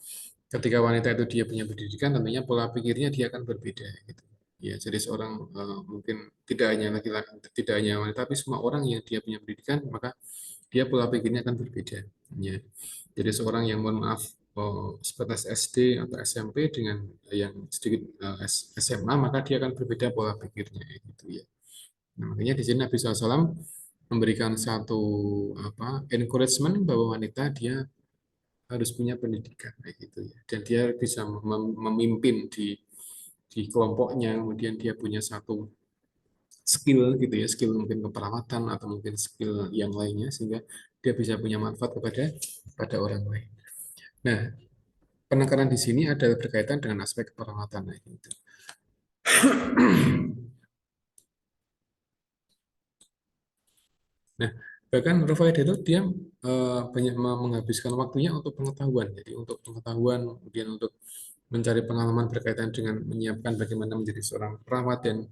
Ketika wanita itu dia punya pendidikan, tentunya pola pikirnya dia akan berbeda. Gitu. Ya, jadi seorang mungkin tidak hanya laki-laki, tidak hanya wanita, tapi semua orang yang dia punya pendidikan, maka dia pola pikirnya akan berbeda. Ya. Jadi seorang yang mohon maaf sebatas SD atau SMP dengan yang sedikit SMA, maka dia akan berbeda pola pikirnya. Gitu ya. Nah, makanya di sini Nabi SAW memberikan satu apa encouragement bahwa wanita dia harus punya pendidikan kayak gitu ya. Dan dia bisa memimpin di kelompoknya, kemudian dia punya satu skill gitu ya, skill mungkin keperawatan atau mungkin skill yang lainnya sehingga dia bisa punya manfaat pada orang lain. Nah, penekanan di sini adalah berkaitan dengan aspek keperawatan kayak gitu. Nah, bahkan Rufaidah itu dia banyak menghabiskan waktunya untuk pengetahuan. Jadi untuk pengetahuan, kemudian untuk mencari pengalaman berkaitan dengan menyiapkan bagaimana menjadi seorang perawat dan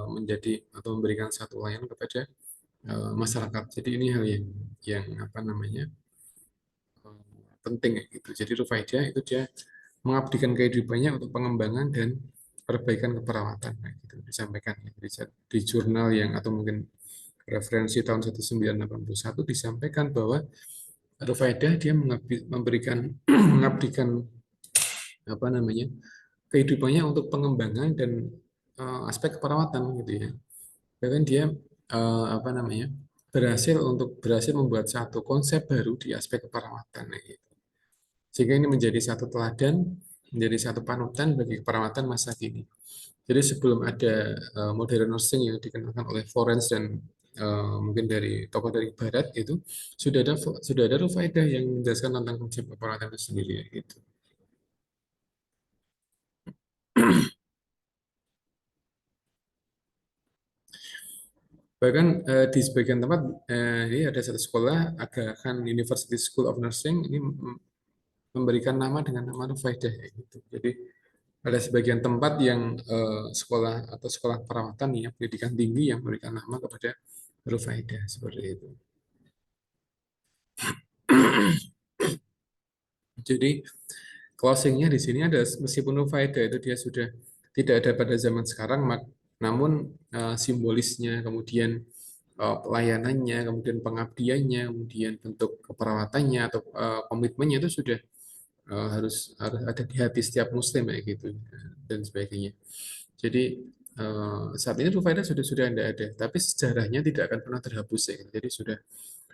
menjadi atau memberikan satu layanan kepada masyarakat. Jadi ini hal yang apa namanya penting ya gitu. Jadi Rufaidah itu dia mengabdikan kehidupannya untuk pengembangan dan perbaikan keperawatan kayak gitu disampaikan ya. Di jurnal yang atau mungkin referensi tahun 1981 disampaikan bahwa Rufaidah dia memberikan mengabdikan apa namanya kehidupannya untuk pengembangan dan aspek keperawatan gitu ya. Bahkan dia apa namanya berhasil membuat satu konsep baru di aspek keperawatan gitu. Sehingga ini menjadi satu teladan, menjadi satu panutan bagi keperawatan masa kini. Jadi sebelum ada modern nursing yang dikenalkan oleh Florence dan mungkin dari tokoh dari Barat itu sudah ada faedah yang menjelaskan tentang konsep keperawatan itu sendiri gitu. Bahkan di sebagian tempat ini ada satu sekolah Aga Khan University School of Nursing ini memberikan nama dengan nama Rufaidah kayak gitu. Jadi ada sebagian tempat yang sekolah atau sekolah perawatan ya pendidikan tinggi yang memberikan nama kepada Rufaidah seperti itu. Jadi closingnya di sini ada meskipun Rufaidah itu dia sudah tidak ada pada zaman sekarang, namun simbolisnya, kemudian pelayanannya, kemudian pengabdiannya, kemudian bentuk keperawatannya atau komitmennya itu sudah harus harus ada di hati setiap Muslim kayak gitu dan sebagainya. Jadi saat ini Rufaidah sudah tidak ada, tapi sejarahnya tidak akan pernah terhapus ya. Jadi sudah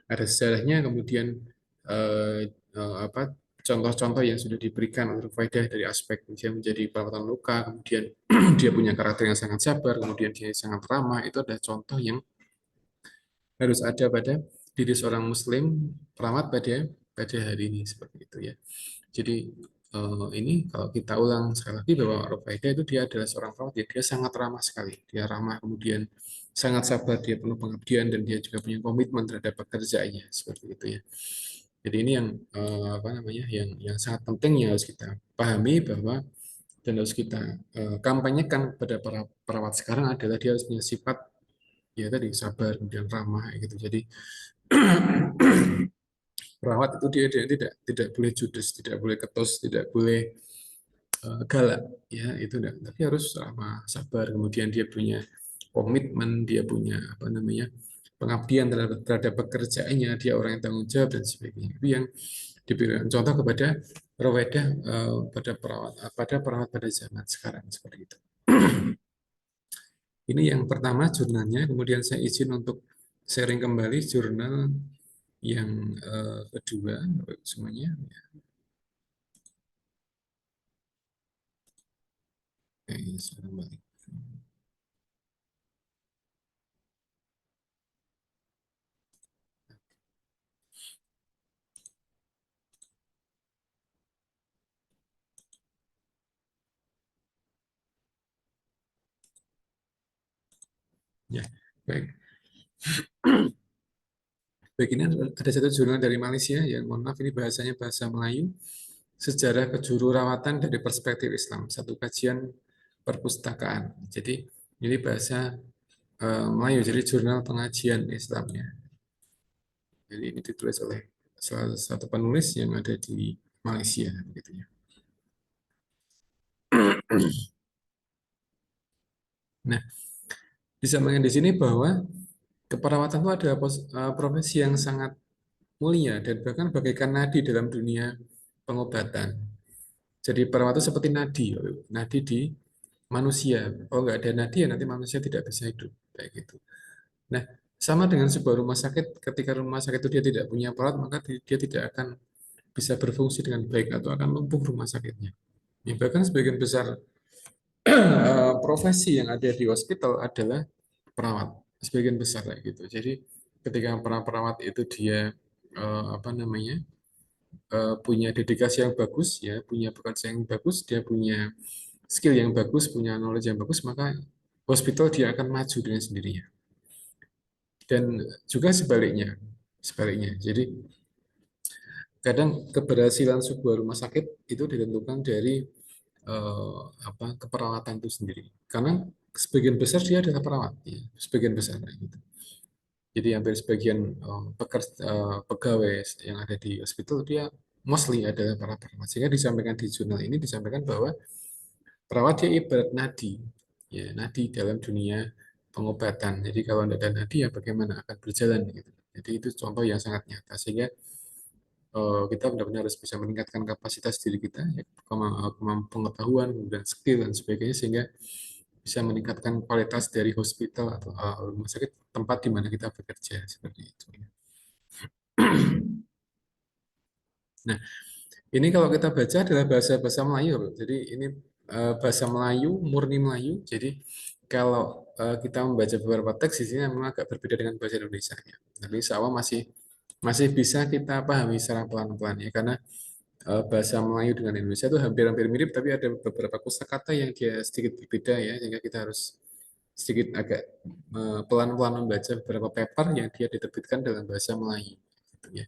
ada sejarahnya, kemudian eh, apa contoh-contoh yang sudah diberikan oleh Rufaidah dari aspek dia menjadi perawatan luka, kemudian dia punya karakter yang sangat sabar, kemudian dia sangat ramah, itu adalah contoh yang harus ada pada diri seorang Muslim perawat pada pada hari ini seperti itu ya. Jadi ini kalau kita ulang sekali lagi bahwa Rufaidah itu dia adalah seorang perawat ya, dia sangat ramah sekali, dia ramah kemudian sangat sabar, dia penuh pengabdian dan dia juga punya komitmen terhadap pekerjaannya seperti itu ya. Jadi ini yang apa namanya yang sangat penting yang harus kita pahami bahwa dan harus kita kampanyekan pada para perawat sekarang adalah dia harus punya sifat ya tadi sabar kemudian ramah gitu. Jadi perawat itu dia tidak boleh judes, tidak boleh ketus, tidak boleh galak ya itu enggak. Tapi harus ramah, sabar, kemudian dia punya komitmen, dia punya apa namanya pengabdian terhadap pekerjaannya, dia orang yang tanggung jawab dan sebagainya. Itu yang diberikan contoh kepada Rawedah pada perawat pada zaman sekarang seperti itu. Ini yang pertama jurnalnya, kemudian saya izin untuk sharing kembali jurnal yang kedua semuanya. Oke, saya kembali. Ya, baik. Baik, ini ada satu jurnal dari Malaysia yang mohon maaf ini bahasanya bahasa Melayu. Sejarah kejururawatan dari perspektif Islam, satu kajian perpustakaan. Jadi ini bahasa Melayu, jadi jurnal pengajian Islamnya. Jadi ini ditulis oleh salah satu penulis yang ada di Malaysia, gitu ya. Nah, disampaikan di sini bahwa keperawatan itu adalah profesi yang sangat mulia dan bahkan bagaikan nadi dalam dunia pengobatan. Jadi perawat itu seperti nadi, nadi di manusia. Kalau nggak ada nadi ya nanti manusia tidak bisa hidup kayak gitu. Nah, sama dengan sebuah rumah sakit, ketika rumah sakit itu dia tidak punya perawat, maka dia tidak akan bisa berfungsi dengan baik atau akan lumpuh rumah sakitnya. Ya, bahkan sebagian besar profesi yang ada di hospital adalah perawat, sebagian besar kayak gitu. Jadi ketika para perawat itu dia apa namanya punya dedikasi yang bagus, ya punya pekerjaan yang bagus, dia punya skill yang bagus, punya knowledge yang bagus, maka hospital dia akan maju dengan sendirinya. Dan juga sebaliknya, sebaliknya. Jadi kadang keberhasilan sebuah rumah sakit itu ditentukan dari keperawatan itu sendiri. Karena sebagian besar dia adalah perawat, ya. Sebagian besar gitu. Jadi hampir sebagian pegawai yang ada di hospital dia mostly adalah para perawat. Sehingga disampaikan di jurnal ini disampaikan bahwa perawat dia ibarat nadi, ya nadi dalam dunia pengobatan. Jadi kalau tidak ada nadi ya bagaimana akan berjalan gitu. Jadi itu contoh yang sangat nyata sehingga kita benar-benar harus bisa meningkatkan kapasitas diri kita, ya, kemampuan pengetahuan, kemudian skill dan sebagainya sehingga bisa meningkatkan kualitas dari hospital atau rumah sakit tempat di mana kita bekerja seperti itu. Nah, ini kalau kita baca adalah bahasa-bahasa Melayu, Bro. Jadi ini bahasa Melayu, murni Melayu. Jadi kalau kita membaca beberapa teks di sini memang agak berbeda dengan bahasa Indonesia ya. Tapi insya Allah masih masih bisa kita pahami secara pelan-pelan ya karena bahasa Melayu dengan Indonesia itu hampir-hampir mirip tapi ada beberapa kosakata yang dia sedikit berbeda ya sehingga kita harus sedikit agak pelan-pelan membaca beberapa paper yang dia diterbitkan dalam bahasa Melayu. Gitu ya.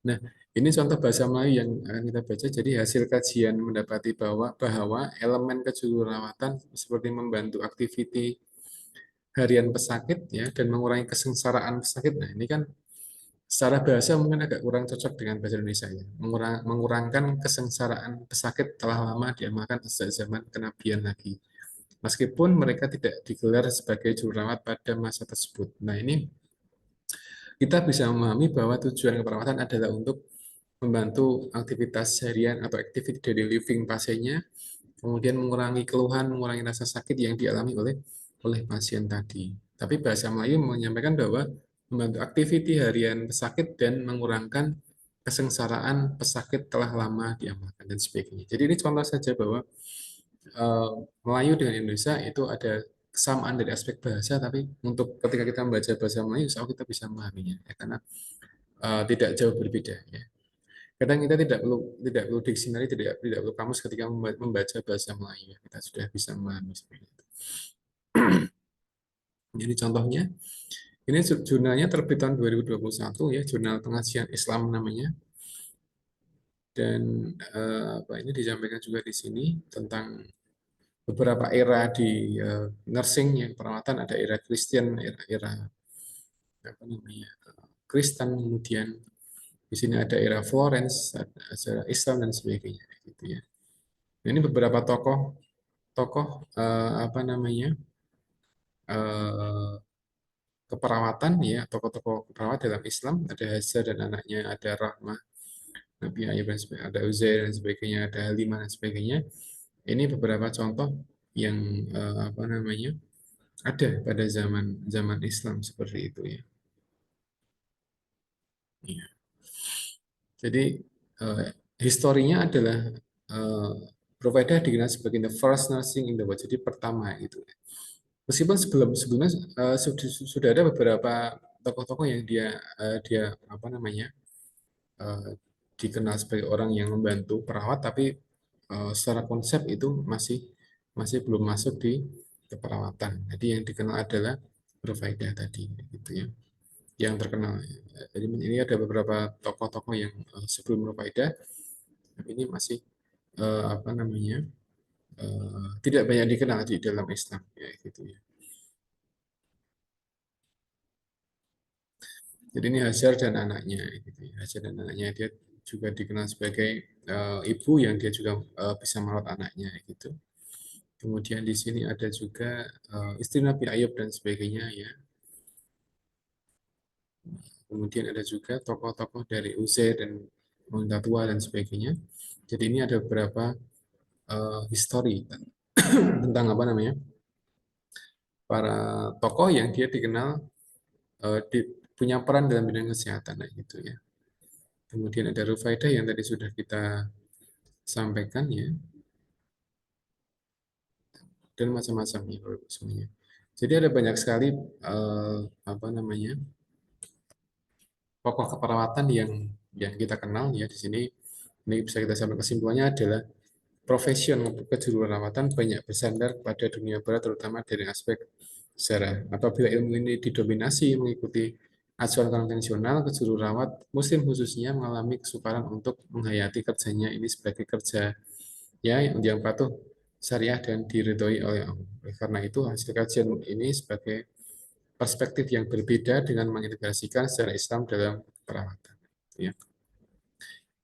Nah, ini contoh bahasa Melayu yang akan kita baca. Jadi hasil kajian mendapati bahwa elemen kejururawatan seperti membantu aktiviti harian pesakit ya dan mengurangi kesengsaraan pesakit. Nah, ini kan secara bahasa mungkin agak kurang cocok dengan bahasa Indonesia ya. Mengurangkan kesengsaraan pesakit telah lama diamalkan sejak zaman kenabian lagi. Meskipun mereka tidak digelar sebagai jururawat pada masa tersebut. Nah, ini kita bisa memahami bahwa tujuan keperawatan adalah untuk membantu aktivitas harian atau activity daily living pasiennya, kemudian mengurangi keluhan, mengurangi rasa sakit yang dialami oleh pasien tadi. Tapi bahasa Melayu menyampaikan bahwa membantu aktiviti harian pesakit dan mengurangkan kesengsaraan pesakit telah lama diamalkan dan sebagainya. Jadi ini contoh saja bahwa eh, Melayu dengan Indonesia itu ada kesamaan dari aspek bahasa, tapi untuk ketika kita membaca bahasa Melayu, insya Allah kita bisa memahaminya, ya, karena tidak jauh berbeda. Ya. Kadang kita tidak perlu dictionary, tidak perlu kamus ketika membaca bahasa Melayu. Ya. Kita sudah bisa memahami seperti itu. Jadi contohnya, ini jurnalnya terbit tahun 2021 ya, jurnal pengajian Islam namanya. Dan apa ini disampaikan juga di sini tentang beberapa era di nursing yang perawatan, ada era Kristen, era apa namanya Kristen, kemudian di sini ada era Florence, ada Islam dan sebagainya gitu ya. Nah, ini beberapa tokoh tokoh apa namanya eh, keperawatan ya, tokoh-tokoh keperawat dalam Islam, ada Hajar dan anaknya, ada Rahmah, Nabi Ayub dan sebagainya, ada Uzair dan sebagainya, ada Halimah dan sebagainya. Ini beberapa contoh yang apa namanya ada pada zaman zaman Islam seperti itu ya. Iya. Jadi eh, historinya adalah eh, Provida dikenal sebagai the first nursing in the world, jadi pertama itu. Meskipun sebelumnya sudah ada beberapa tokoh-tokoh yang dia apa namanya eh, dikenal sebagai orang yang membantu perawat, tapi secara konsep itu masih masih belum masuk di keperawatan. Jadi yang dikenal adalah provider tadi, gitu ya, yang terkenal. Jadi ini ada beberapa tokoh-tokoh yang sebelum provider, ini masih apa namanya tidak banyak dikenal di dalam Islam, ya gitu ya. Jadi ini Hajar dan anaknya, gitu ya. Hajar dan anaknya dia juga dikenal sebagai ibu yang dia juga bisa merawat anaknya, gitu. Kemudian di sini ada juga istri Nabi Ayub dan sebagainya ya. Kemudian ada juga tokoh-tokoh dari Uzair dan Wanita Tua dan sebagainya. Jadi ini ada beberapa histori tentang apa namanya para tokoh yang dia dikenal punya peran dalam bidang kesehatan, nah, gitu ya. Kemudian ada Rufaidah yang tadi sudah kita sampaikan ya, dan macam-macam ya semuanya. Jadi ada banyak sekali apa namanya pokok keperawatan yang kita kenal ya di sini. Ini bisa kita sampai kesimpulannya adalah profesion kejururawatan banyak bersandar pada dunia barat terutama dari aspek sejarah. Apabila ilmu ini didominasi mengikuti acuan konvensional, kejururawat muslim khususnya mengalami kesukaran untuk menghayati kerjanya ini sebagai kerja ya yang patuh syariah dan diridhoi oleh Allah. Karena itu hasil kajian ini sebagai perspektif yang berbeda dengan mengintegrasikan sejarah Islam dalam perawatan. Ya.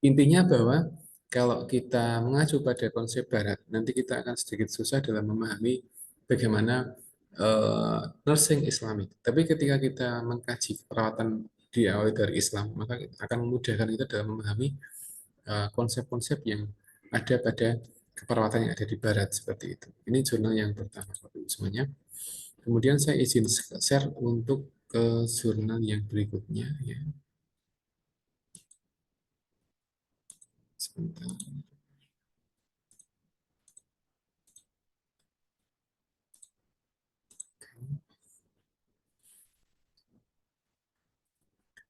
Intinya bahwa kalau kita mengacu pada konsep Barat, nanti kita akan sedikit susah dalam memahami bagaimana nursing Islami. Tapi ketika kita mengkaji perawatan diawali dari Islam, maka akan memudahkan kita dalam memahami konsep-konsep yang ada pada keperawatan yang ada di Barat seperti itu. Ini jurnal yang pertama, Bapak Ibu semuanya. Kemudian saya izin share untuk ke jurnal yang berikutnya ya. Sebentar.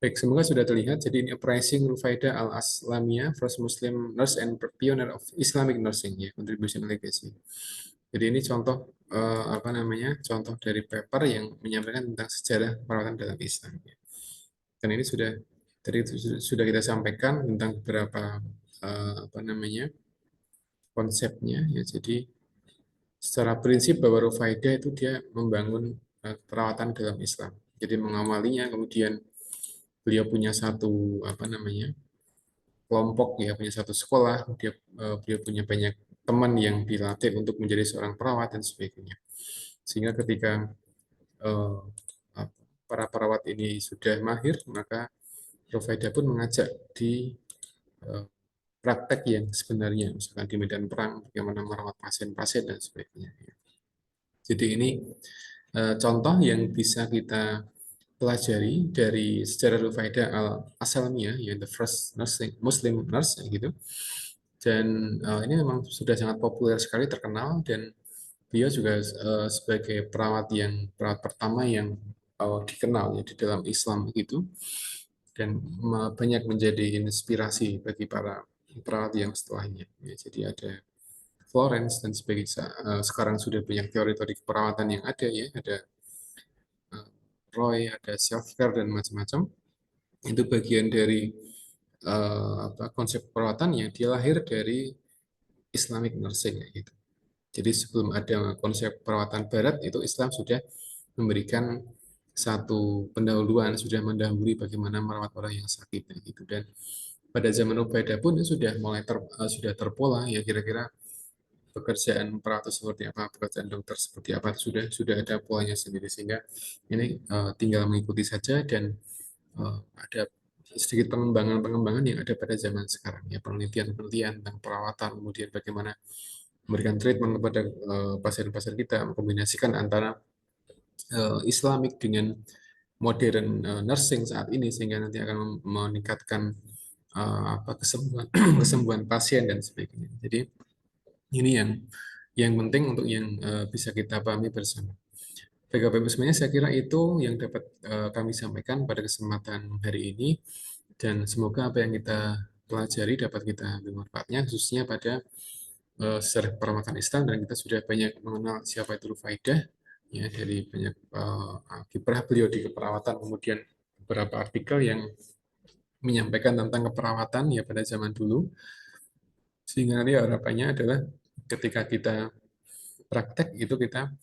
Baik, semoga sudah terlihat. Jadi ini Uprising Rufaida Al-Aslamiyah, First Muslim Nurse and Pioneer of Islamic Nursing, ya, Contribution and Legacy. Jadi ini contoh apa namanya? Contoh dari paper yang menyampaikan tentang sejarah perawatan dalam Islam, ya. Dan ini sudah tadi sudah kita sampaikan tentang beberapa apa namanya? Konsepnya, ya. Jadi secara prinsip bahwa Rufaidah itu dia membangun perawatan dalam Islam. Jadi mengawalinya, kemudian beliau punya satu apa namanya kelompok, ya, punya satu sekolah, beliau punya banyak teman yang dilatih untuk menjadi seorang perawat dan sebagainya. Sehingga ketika eh, para perawat ini sudah mahir, maka Rufaidah pun mengajak di eh, praktek yang sebenarnya, misalkan di medan perang, bagaimana merawat pasien-pasien dan sebagainya. Jadi ini contoh yang bisa kita pelajari dari sejarah Rufaidah al-Asalamiyah, yang the first nursing, Muslim nurse, gitu. Dan ini memang sudah sangat populer sekali, terkenal, dan beliau juga sebagai perawat pertama yang dikenal, ya, di dalam Islam gitu, dan banyak menjadi inspirasi bagi para perawat yang setelahnya. Ya, jadi ada Florence dan sebagainya. Sekarang sudah banyak teori-teori keperawatan yang ada, ya, ada Roy, ada self care dan macam-macam. Itu bagian dari konsep perawatan yang dia lahir dari Islamic nursing, ya, gitu. Jadi sebelum ada konsep perawatan Barat, itu Islam sudah memberikan satu pendahuluan, sudah mendahului bagaimana merawat orang yang sakit, ya, gitu. Dan pada zaman Ubaidah pun itu sudah mulai sudah terpola, ya, kira-kira pekerjaan perawat seperti apa, pekerjaan dokter seperti apa, sudah ada polanya sendiri, sehingga ini tinggal mengikuti saja. Dan ada sedikit pengembangan-pengembangan yang ada pada zaman sekarang, ya, penelitian-penelitian tentang perawatan, kemudian bagaimana memberikan treatment kepada pasien-pasien kita, mengkombinasikan antara Islamik dengan modern nursing saat ini, sehingga nanti akan meningkatkan kesembuhan kesembuhan pasien dan sebagainya. Jadi ini yang penting untuk yang bisa kita pahami bersama. Baik, Bapak Ibu semuanya, saya kira itu yang dapat kami sampaikan pada kesempatan hari ini, dan semoga apa yang kita pelajari dapat kita ambil manfaatnya, khususnya pada sejarah perawatan Islam, dan kita sudah banyak mengenal siapa itu Rufaidah, ya, dari banyak kiprah beliau di keperawatan, kemudian beberapa artikel yang menyampaikan tentang keperawatan, ya, pada zaman dulu, sehingga nanti harapannya adalah ketika kita praktek itu kita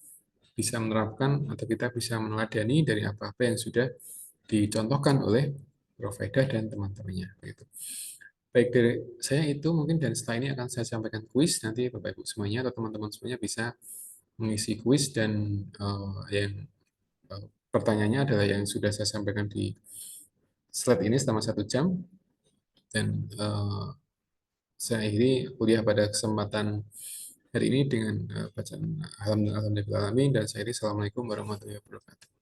bisa menerapkan atau kita bisa meneladani dari apa-apa yang sudah dicontohkan oleh Rufaidah dan teman-temannya, gitu. Baik, dari saya itu mungkin, dan setelah ini akan saya sampaikan kuis. Nanti Bapak Ibu semuanya atau teman-teman semuanya bisa mengisi kuis, dan yang pertanyaannya adalah yang sudah saya sampaikan di slide ini selama 1 jam. Dan saya akhiri kuliah pada kesempatan hari ini dengan bacaan Alhamdulillah, dan saya akhiri Assalamualaikum warahmatullahi wabarakatuh.